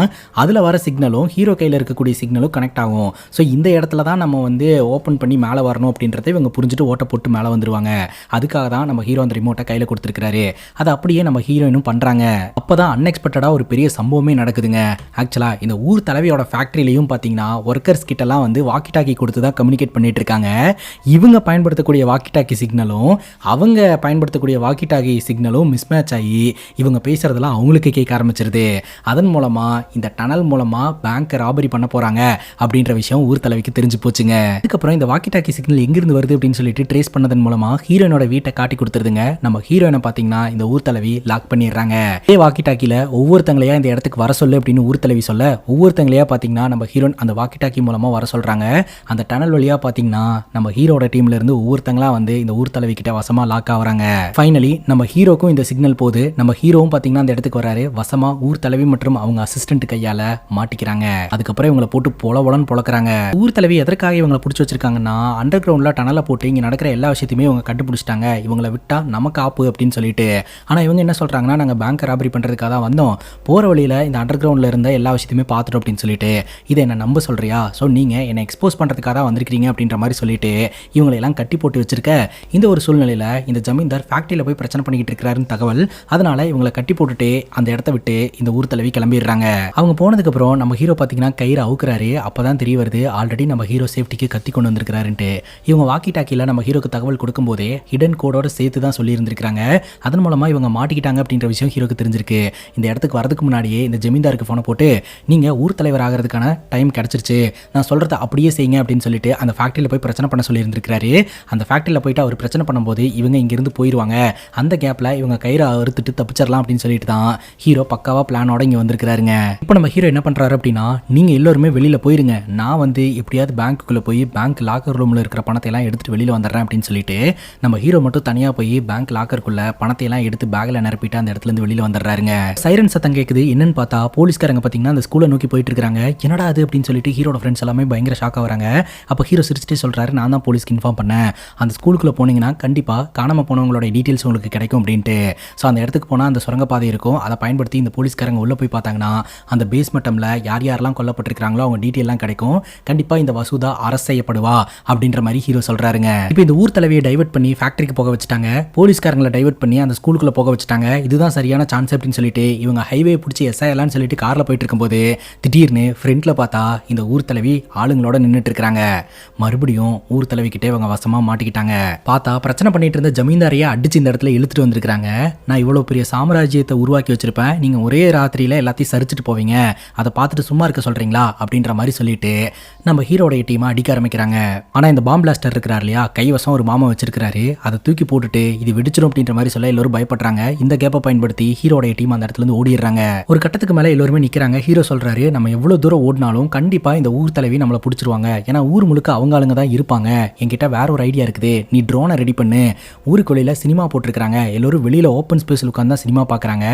அதுல வர சிக்னலும் ஹீரோ கையில் இருக்கக்கூடிய சிக்னலும் கனெக்ட் ஆகும். ஸோ இந்த இடத்துல தான் நம்ம வந்து ஓப்பன் பண்ணி மேலே வரணும் அப்படின்றத இவங்க புரிஞ்சுட்டு ஓட்ட போட்டு மேலே வந்துருவாங்க. அதுக்காக தான் நம்ம ஹீரோ அந்த ரிமோட்டை கையில் கொடுத்துருக்காரு. அதை அப்படியே நம்ம ஹீரோயினும் பண்றாங்க. அப்போதான் அன்எக்ஸ்பெக்டடாக ஒரு பெரிய சம்பவமே நடக்குதுங்க. ஆக்சுவலாக இந்த ஊர் தலைவியோட ஃபேக்ட்ரியிலையும் பார்த்தீங்கன்னா ஒர்க்கர்ஸ் கிட்டலாம் வந்து வாக்கி டாக்கி கொடுத்து தான் கம்யூனிகேட் பண்ணிட்டு இருக்காங்க. இவங்க பயன்படுத்தக்கூடிய வாக்கி டாக்கி சிக்னலும் அவங்க பயன்படுத்தக்கூடிய வாக்கி டாக்கி சிக்னலும் மிஸ்மேட்ச் ஆகி இவங்க பேசுறதெல்லாம் அவங்களுக்கு கேட்க ஆரம்பிச்சிருது. அதன் மூலமா இந்த டனல் மூலமா பேங்க் ராபரி பண்ண போறாங்க அப்படின்ற விஷயம் ஊர் தலைவிக்கு தெரிஞ்சு போச்சுங்க. அதுக்கப்புறம் இந்த வாக்கி டாக்கி சிக்னல் எங்கிருந்து வருது அப்படின்னு சொல்லிட்டு ட்ரேஸ் பண்ணதன் மூலமா ஹீரோயினோட வீட்டை காட்டி கொடுத்துருதுங்க. நம்ம ஹீரோயினை பாத்தீங்கன்னா இந்த ஊர் தலைவி லாக் பண்ணிடுறாங்க. இதே வாக்கி டாக்கில ஒவ்வொருத்தங்களையா இந்த இடத்துக்கு வர சொல்லு அப்படின்னு ஊர் தலைவி சொல்ல ஒவ்வொருத்தங்களையா பாத்தீங்கன்னா நம்ம ஹீரோயின் அந்த வாக்கி டாக்கி மூலமா வர சொல்றாங்க. அந்த டனல் வழியா பாத்தீங்கன்னா நம்ம ஹீரோட டீம்ல இருந்து ஒவ்வொருத்தங்களா வந்து இந்த ஊர் தலைவி கிட்ட வசமா லாக் ஆகுறாங்க. ஃபைனலி நம்ம ஹீரோக்கும் இந்த சிக்னல் போது நம்ம ஹீரோவும் பாத்தீங்கன்னா அந்த இடத்துக்கு வராரு. வசமா ஊர் தலைவி மற்றும் அவங்க அசிஸ்டன்ட் கையால மாட்டிக்கிறாங்க. அதுக்கப்புறம் இவங்களை போட்டு பொலவலன்னு பொழக்கிறாங்க. ஊர் தலைவி எதற்காக இவங்களை பிடிச்சி வச்சிருக்காங்கன்னா அண்டர் கிரவுண்ட்ல டனலை போட்டு இங்க நடக்கிற எல்லா விஷயத்தையுமே இவங்க கண்டுபிடிச்சிட்டாங்க, இவங்களை விட்டா நமக்கு ஆப்பு அப்படின்னு சொல்லிட்டு. ஆனா இவங்க என்ன சொல்றாங்கன்னா நாங்க பேங்க் ராபரி பண்றதுக்காக தான் வந்தோம், போற வழியில இந்த அண்டர் கிரவுண்ட்ல இருந்த எல்லா விஷயத்தையுமே பார்த்துட்டோம் அப்படின்னு சொல்லிட்டு இதை என்ன நம்ப சொல்றியா, ஸோ நீங்க என்னை எக்ஸ்போஸ் பண்றதுக்காக தான் வந்திருக்கீங்க அப்படின்ற மாதிரி சொல்லிட்டு இவங்களை எல்லாம் கட்டி போட்டு வச்சிருக்க இந்த ஒரு சூழ்நிலையில இந்த ஜமீன்தார் ஃபேக்டரியில போய் பிரச்சனை பண்ணிக்கிட்டு இருக்கிறாருன்னு தகவல். அதனால இவங்களை கட்டி போட்டுட்டு அந்த இடத்த விட்டு இந்த ஊர் தலைவி கிளம்பிடுறாங்க. அவங்க போனதுக்கு அப்புறம் நம்ம ஹீரோ பாத்தீங்கன்னா கயிறு அவுக்குறாரு. அப்பதான் தெரிய வருது ஆல்ரெடி நம்ம ஹீரோ சேஃப்டிக்கு கத்தி கொண்டு வந்திருக்கிறாருன்ட்டு. இவங்க வாக்கி டாக்கில நம்ம ஹீரோக்கு தகவல் கொடுக்கும் போதே ஹிடன் கோடோட சேர்த்து தான் சொல்லி இருந்திருக்காங்க. அதன் மூலமா இவங்க மாட்டிக்கிட்டாங்க அப்படின்ற விஷயம் ஹீரோக்கு தெரிஞ்சிருக்கு. இந்த இடத்துக்கு வரதுக்கு முன்னாடியே இந்த ஜமீன்தாருக்கு போன போட்டு நீங்க ஊர் தலைவர் ஆகிறதுக்கான டைம் கிடைச்சிருச்சு, நான் சொல்றத அப்படியே செய்யுங்க அப்படின்னு சொல்லிட்டு அந்த ஃபேக்டரியில போய் பிரச்சனை பண்ண சொல்லி இருந்திருக்காரு. அந்த ஃபேக்டரியில போயிட்டு அவர் பிரச்சனை பண்ணும்போது இவங்க இங்கிருந்து போயிருவாங்க. அந்த கேப்ல இவங்க கயிறு அறுத்துட்டு தப்பிச்சிடலாம் அப்படின்னு சொல்லிட்டு தான் ஹீரோ பக்காவா பிளானோட இங்க வந்திருக்காருங்க. இப்போ நம்ம ஹீரோ என்ன பண்றாரு அப்படின்னா நீங்க எல்லாருமே வெளியில போயிருங்க, நான் வந்து எப்படியாவது பேங்க்குள்ள போய் பேங்க் லாக்கர் ரூம்ல இருக்கிற பணத்தை எல்லாம் எடுத்துட்டு வெளியில வந்துடுறேன் அப்படின்னு சொல்லிட்டு நம்ம ஹீரோ மட்டும் தனியா போய் பேங்க் லாக்கருக்குள்ள பணத்தை எல்லாம் எடுத்து பேக்ல நிரப்பிட்டு அந்த இடத்துல இருந்து வெளியில வந்துடுறாருங்க. சைரன் சத்தம் கேக்குது. என்னன்னு பார்த்தா போலீஸ்காரங்க பாத்தீங்கன்னா அந்த ஸ்கூலை நோக்கி போயிட்டு இருக்காங்க. என்னடா அது அப்படின்னு சொல்லிட்டு ஹீரோட ஃப்ரெண்ட்ஸ் எல்லாமே பயங்கர ஷாக் ஆகுறாங்க. அப்ப ஹீரோ சிரிச்சுட்டே சொல்றாரு நான் தான் போலீஸ்க்கு இன்ஃபார்ம் பண்ணேன், அந்த ஸ்கூலுக்குள்ள போனீங்கன்னா கண்டிப்பா காணாம போனவங்களோட டீடைல்ஸ் உங்களுக்கு கிடைக்கும் அப்படின்ட்டு. ஸோ அந்த இடத்துக்கு போனா அந்த சுரங்க பாதை இருக்கும், இருக்கும். அதை பயன்படுத்தி இந்த போலீஸ்காரங்க உள்ள போய் பார்த்தாங்கன்னா அந்த பேஸ்மெட்டம்ல யார் யாரெல்லாம் கொல்லப்பட்டிருக்காங்களோ அவங்க டீட்டெயில் எல்லாம் கிடைக்கும். கண்டிப்பா இந்த வசுதா அரஸ்ட் செய்யப்படுவா அப்படின்ற மாதிரி ஹீரோ சொல்றாருங்க. இப்போ இந்த ஊர் தலைவியை டைவர்ட் பண்ணி ஃபேக்டரிக்கு போக வச்சுட்டாங்க. போலீஸ்காரங்களை டைவர்ட் பண்ணி அந்த ஸ்கூலுக்குள்ள போக வச்சுட்டாங்க. இதுதான் சரியான சான்ஸ் அப்படின்னு சொல்லிட்டு இவங்க ஹைவே பிடிச்சி எஸ்ஐஎல்லாம் சொல்லிட்டு கார்ல போயிட்டு இருக்கும்போது திடீர்னு ஃப்ரண்ட்ல பார்த்தா இந்த ஊர் தலைவி ஆளுங்களோட நின்றுட்டு இருக்காங்க. மறுபடியும் ஊர் தலைவி கிட்டே இவங்க வசமா மாட்டிக்கிட்டாங்க. பார்த்தா பிரச்சனை பண்ணிட்டு இருந்த ஜமீன்தாரியை அடிச்சு இந்த இடத்துல இழுத்துட்டு வந்திருக்காங்க. நான் இவ்வளவு பெரிய சாம்ராஜ்யத்தை உருவாக்கி வச்சிருப்பேன், நீங்க ஒரே ராத்திரியில எல்லாத்தையும் சரிச்சுட்டு போவீங்க, அதை பார்த்துட்டு சும்மா இருக்க சொல்றீங்களா அப்படின்ற மாதிரி சொல்லிட்டு நம்ம ஹீரோடைய டீமா அடிக்க ஆரம்பிக்கிறாங்க. ஆனா இந்த பாம் பிளாஸ்டர் இருக்கிறார் இல்லையா, கைவசம் ஒரு மாமா வச்சிருக்காரு, அதை தூக்கி போட்டுட்டு இது வெடிச்சிடும் அப்படின்ற மாதிரி சொல்ல எல்லாரும் பயப்படுறாங்க. இந்த கேப்பை பயன்படுத்தி ஹீரோடைய டீம் அந்த இடத்துல இருந்து ஓடிடுறாங்க. ஒரு கட்டத்துக்கு மேல எல்லாருமே நிக்கிறாங்க. ஹீரோ சொல்றாரு, நம்ம எவ்வளவு தூரம் ஓடினாலும் கண்டிப்பா இந்த ஊர் தலைவி நம்மளை பிடிச்சிருவாங்க, ஏன்னா ஊர் முழுக்க அவங்க ஆளுங்க தான் இருப்பாங்க. என்கிட்ட வேற ஒரு ஐடியா இருக்குது, நீ ட்ரோனை ரெடி பண்ணு. ஊருக்குள்ள சினிமா போட்டிருக்காங்க, எல்லாரும் வெளியில ஓப்பன் ஸ்பேஸ்ல உட்கார்ந்து சினிமா பாக்குறாங்க,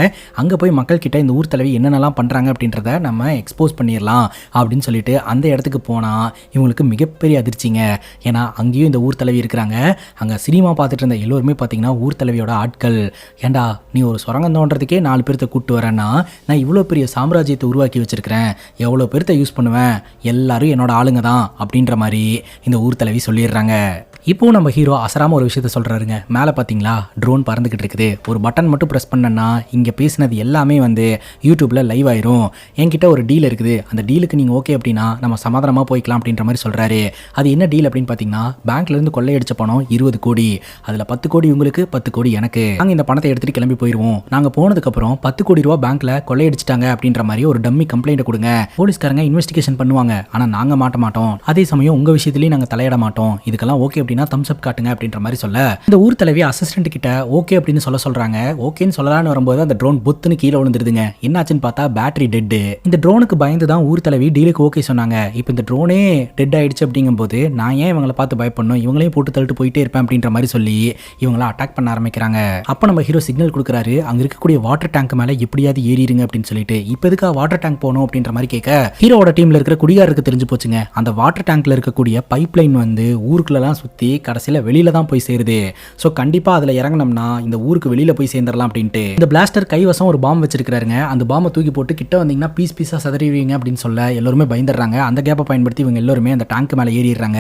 அங்க போய் மக்கள் கிட்ட இந்த ஊர் தலைவி என்னென்னலாம் பண்றாங்க அப்படின்றத நம்ம எக்ஸ்போஸ் பண்ணிடலாம் அப்படின்னு சொல்லிட்டு அந்த இடத்துக்கு போனா இவங்களுக்கு மிகப்பெரிய அதிர்ச்சிங்க. ஏன்னா அங்கேயும் இந்த ஊர் தலைவி இருக்கிறாங்க. அங்க சினிமா பார்த்துட்டு இருந்த எல்லோருமே பார்த்தீங்கன்னா ஊர் தலைவியோட ஆட்கள். ஏண்டா நீ ஒரு சுரங்கம் தோன்றதுக்கே 4 பேர்த்த கூப்பிட்டு வரேன்னா, நான் இவ்வளோ பெரிய சாம்ராஜ்யத்தை உருவாக்கி வச்சிருக்கிறேன், எவ்வளோ பேர்த்த யூஸ் பண்ணுவேன், எல்லாரும் என்னோட ஆளுங்க தான் அப்படின்ற மாதிரி இந்த ஊர் தலைவி சொல்லிடுறாங்க. இப்போ நம்ம ஹீரோ அசராம ஒரு விஷயத்த சொல்றாருங்க. மேலே பார்த்தீங்களா ட்ரோன் பறந்துகிட்டு இருக்குது, ஒரு பட்டன் மட்டும் ப்ரெஸ் பண்ணனா இங்கே பேசினது எல்லாமே யூடியூப்ல லைவ் ஆயிரும். என்கிட்ட ஒரு டீல் இருக்குது, அந்த டீலுக்கு நீங்கள் ஓகே அப்படின்னா நம்ம சமாதானமாக போய்க்கலாம் அப்படின்ற மாதிரி சொல்றாரு. அது என்ன டீல் அப்படின்னு பார்த்தீங்கன்னா, பேங்க்ல இருந்து கொள்ளையடிச்ச பணம் 20 கோடி, அதில் 10 கோடி உங்களுக்கு, 10 கோடி எனக்கு. நாங்கள் இந்த பணத்தை எடுத்துட்டு கிளம்பி போயிடுவோம். நாங்கள் போனதுக்கப்புறம் 10 கோடி ரூபா பேங்க்ல கொள்ளையடிச்சிட்டாங்க அப்படின்ற மாதிரி ஒரு டம்மி கம்ப்ளைண்ட் கொடுங்க. போலீஸ்காரங்க இன்வெஸ்டிகேஷன் பண்ணுவாங்க, ஆனால் நாங்கள் மாட்ட மாட்டோம். அதே சமயம் உங்கள் விஷயத்துலையும் நாங்கள் தலையிட மாட்டோம். இதுக்கெல்லாம் ஓகே அப்படின்னா தம்ஸ் அப் காட்டுங்க அப்படின்ற மாதிரி சொல்ல, இந்த ஊர் தலைவி அசிஸ்டன்ட் கிட்ட ஓகே அப்படின்னு சொல்றாங்க. ஓகேன்னு சொல்லலான்னு வரும்போது அந்த ட்ரோன் பொத்துன்னு கீழே விழுந்துருதுங்க. என்னாச்சுன்னு பார்த்தா பேட்டரி டெட். இந்த ட்ரோனுக்கு பயந்து தான் ஊர் தலைவி டீலுக்கு ஓகே சொன்னாங்க. இப்போ இந்த ட்ரோனே டெட் ஆயிடுச்சு அப்படிங்கும்போது நான் ஏன் இவங்களை பார்த்து பயப்படணும், இவங்களையும் போட்டு தள்ளிட்டு போயிட்டே இருப்பேன் அப்படின்ற மாதிரி சொல்லி இவங்கள அட்டாக் பண்ண ஆரம்பிக்கிறாங்க. அப்போ நம்ம ஹீரோ சிக்னல் கொடுக்குறாரு, அங்க இருக்கக்கூடிய வாட்டர் டேங்க் மேல எப்படியாவது ஏறிடுங்க அப்படின்னு சொல்லிட்டு. இப்போ எதுக்கா வாட்டர் டேங்க் போகணும் அப்படின்ற மாதிரி கேட்க, ஹீரோட டீம்ல இருக்கிற குடிகாரருக்கு தெரிஞ்சு போச்சுங்க. அந்த வாட்டர் டேங்க்ல இருக்கக்கூடிய பைப் லைன் ஊருக்குள்ளலாம் சுத்தி கடைசியில் வெளியில தான் போய் சேருது. ஸோ கண்டிப்பா அதில் இறங்கினோம்னா இந்த ஊருக்கு வெளியில போய் சேர்ந்துடலாம் அப்படின்ட்டு இந்த பிளாஸ்டர் கைவசம் ஒரு பாம் வச்சிருக்காருங்க. அந்த பாம்பை தூக்கி போட்டு கிட்ட வந்தீங்கன்னா பீஸ் பீஸா சதறிவீங்க அப்படின்னு சொல்ல எல்லாருமே பயந்துடுறாங்க. அந்த கேப்பை பயன்படுத்தி இவங்க எல்லாருமே அந்த டேங்க் மேலே ஏறிடுறாங்க.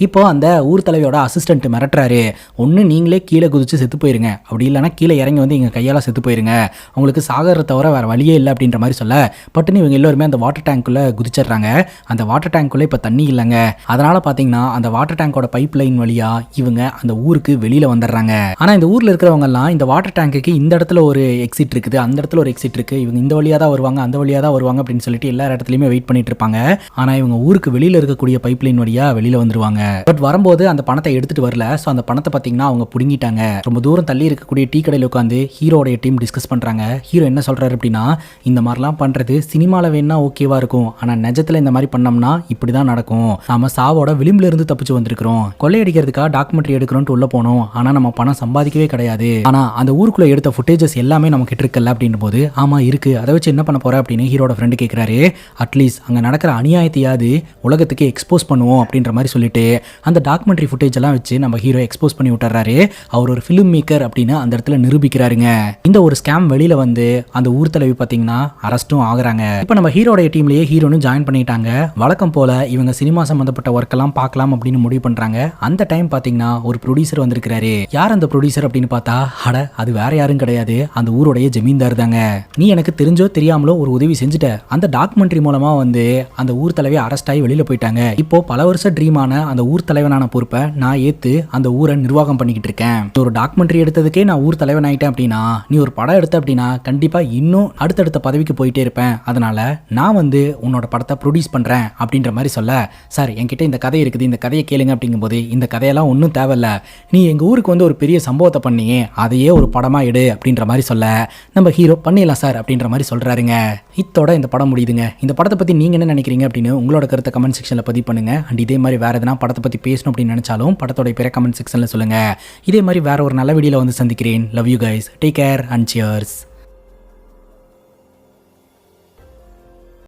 இப்போ அந்த ஊர் தலைவியோட அசிஸ்டன்ட் மிரட்டுறாரு, ஒன்று நீங்களே கீழே குதிச்சு செத்து போயிருங்க, அப்படி இல்லைன்னா கீழே இறங்கி எங்க கையால செத்து போயிருங்க, உங்களுக்கு சாகர தவிர வேற வழியே இல்லை அப்படின்ற மாதிரி சொல்ல, பட்டுன்னு இவங்க எல்லாருமே அந்த வாட்டர் டேங்க்குள்ள குதிச்சிடுறாங்க. அந்த வாட்டர் டேங்க்குள்ள இப்போ தண்ணி இல்லைங்க. அதனால பார்த்தீங்கன்னா அந்த வாட்டர் டேங்கோட பைப் லைன் வழியா இவங்க அந்த ஊருக்கு வெளியில வந்துடுறாங்க. ஆனா இந்த ஊர்ல இருக்கிறவங்க எல்லாம் இந்த வாட்டர் டேங்குக்கு இந்த இடத்துல ஒரு எக்ஸிட் இருக்குது, அந்த இடத்துல ஒரு எக்ஸிட் இருக்கு, இவங்க இந்த வழியா தான் வருவாங்க, அந்த வழியா தான் வருவாங்க அப்படின்னு சொல்லிட்டு எல்லா இடத்துலயுமே வெயிட் பண்ணிட்டு இருப்பாங்க. ஆனா இவங்க ஊருக்கு வெளியில இருக்கக்கூடிய பைப் லைன் வழியா வெளியில வந்துருவாங்க. பட் வரும்போது அந்த பணத்தை எடுத்துட்டு வரல. சோ அந்த பணத்தை பாத்தீங்கன்னா அவங்க புடுங்கிட்டாங்க. ரொம்ப தூரம் தள்ளி இருக்கக்கூடிய டீ கடையில் உட்காந்து ஹீரோடைய டீம் டிஸ்கஸ் பண்றாங்க. ஹீரோ என்ன சொல்றாரு அப்படின்னா, இந்த மாதிரிலாம் பண்றது சினிமால வேணா ஓகேவா இருக்கும், ஆனா நிஜத்துல இந்த மாதிரி பண்ணோம்னா இப்படிதான் நடக்கும். நாம சாவோட விளிம்புல இருந்து தப்பிச்சு வந்திருக்கிறோம், கொள்ளையடிக்கிறதுக்காக டாக்குமெண்ட்ரி எடுக்கிறோம் உள்ள போனோம், ஆனா நம்ம பணம் சம்பாதிக்கவே கிடையாது, ஆனா அந்த ஊருக்குள்ள எடுத்த ஃபுட்டேஜஸ் எல்லாமே நம்ம கிட்ட இருக்குல்ல அப்படின்னும் போது, ஆமா இருக்கு, அதை வச்சு என்ன பண்ண போற அப்படின்னு ஹீரோட ஃப்ரெண்டு கேட்கிறாரு. அட்லீஸ்ட் அங்க நடக்கிற அநியாயத்தையாவது உலகத்துக்கு எக்ஸ்போஸ் பண்ணுவோம் அப்படின்ற மாதிரி சொல்லிட்டு அந்த டாக்குமெண்ட்ரி ஃபுட்டேஜ் எல்லாம் வச்சு நம்ம ஹீரோ எக்ஸ்போஸ் பண்ணி விட்டுறாரு. அவர் ஒரு ஃபிலிம் மேக்கர் அப்படின்னு அந்த இடத்துல நிரூபிக்கிறாருங்க. இந்த ஒரு ஸ்கேம் வெளியில அந்த ஊர் தலைவி பாத்தீங்கன்னா அரெஸ்டும் ஆகுறாங்க. இப்போ நம்ம ஹீரோடைய டீம்லயே ஹீரோனும் ஜாயின் பண்ணிட்டாங்க. வழக்கம் போல இவங்க சினிமா சம்பந்தப்பட்ட ஒர்க் எல்லாம் பார்க்கலாம் அப்படின்னு முடிவு பண்றாங்க. அந்த டைம் பாத்தீங்கன்னா ஒரு ப்ரொடியூசர் வந்திருக்கிறாரு. யார் அந்த ப்ரொடியூசர் அப்படின்னு பார்த்தா, அட அது வேற யாரும் கிடையாது, அந்த ஊருடைய ஜமீன்தார் தாங்க. நீ எனக்கு தெரிஞ்சோ தெரியாமலோ ஒரு உதவி செஞ்சுட்ட. அந்த டாக்குமெண்ட்ரி மூலமா அந்த ஊர் தலைவி அரெஸ்ட் ஆகி வெளியில போயிட்டாங்க. இப்போ பல வருஷ ட்ரீமான அந்த ஊர் தலைவனான பொறுப்பை நான் ஏத்து அந்த ஊரை நிர்வாகம் பண்ணிக்கிட்டு இருக்கேன். ஒரு டாக்குமெண்ட்ரி எடுத்ததுக்கே நான் ஊர் தலைவன் ஆயிட்டேன் அப்படின்னா, நீ ஒரு படம் எடுத்த அப்படின்னா கண்டிப்பா இன்னும் அடுத்தடுத்த பதவிக்கு போயிட்டே இருப்பேன். அதனால நான் உன்னோட படத்தை ப்ரொடியூஸ் பண்றேன் அப்படின்ற மாதிரி சொல்ல, சார் என்கிட்ட இந்த கதை இருக்குது, இந்த கதையை கேளுங்க அப்படிங்கும்போது, இந்த கதையெல்லாம் ஒன்றும் தேவையில்ல, நீ எங்க ஊருக்கு ஒரு பெரிய சம்பவத்தை பண்ணியே அதையே ஒரு படமா எடு அப்படின்ற மாதிரி சொல்ல, நம்ம ஹீரோ பண்ணிடலாம் சார் அப்படின்ற மாதிரி சொல்றாருங்க. இத்தோட இந்த படம் முடியுதுங்க. இந்த படத்தை பத்தி நீங்க என்ன நினைக்கிறீங்க அப்படின்னு உங்களோட கருத்தை கமெண்ட் செக்ஷன்ல பதிவு பண்ணுங்க. அண்ட் இதே மாதிரி வேற எதனா படத்தை பத்தி பேசணும் அப்படின்னு நினைச்சாலும் படத்தோட பேரை கமெண்ட் செக்ஷன்ல சொல்லுங்க. இதே மாதிரி வேற ஒரு நல்ல வீடியோல சந்திக்கிறேன். Love you guys, take care and cheers.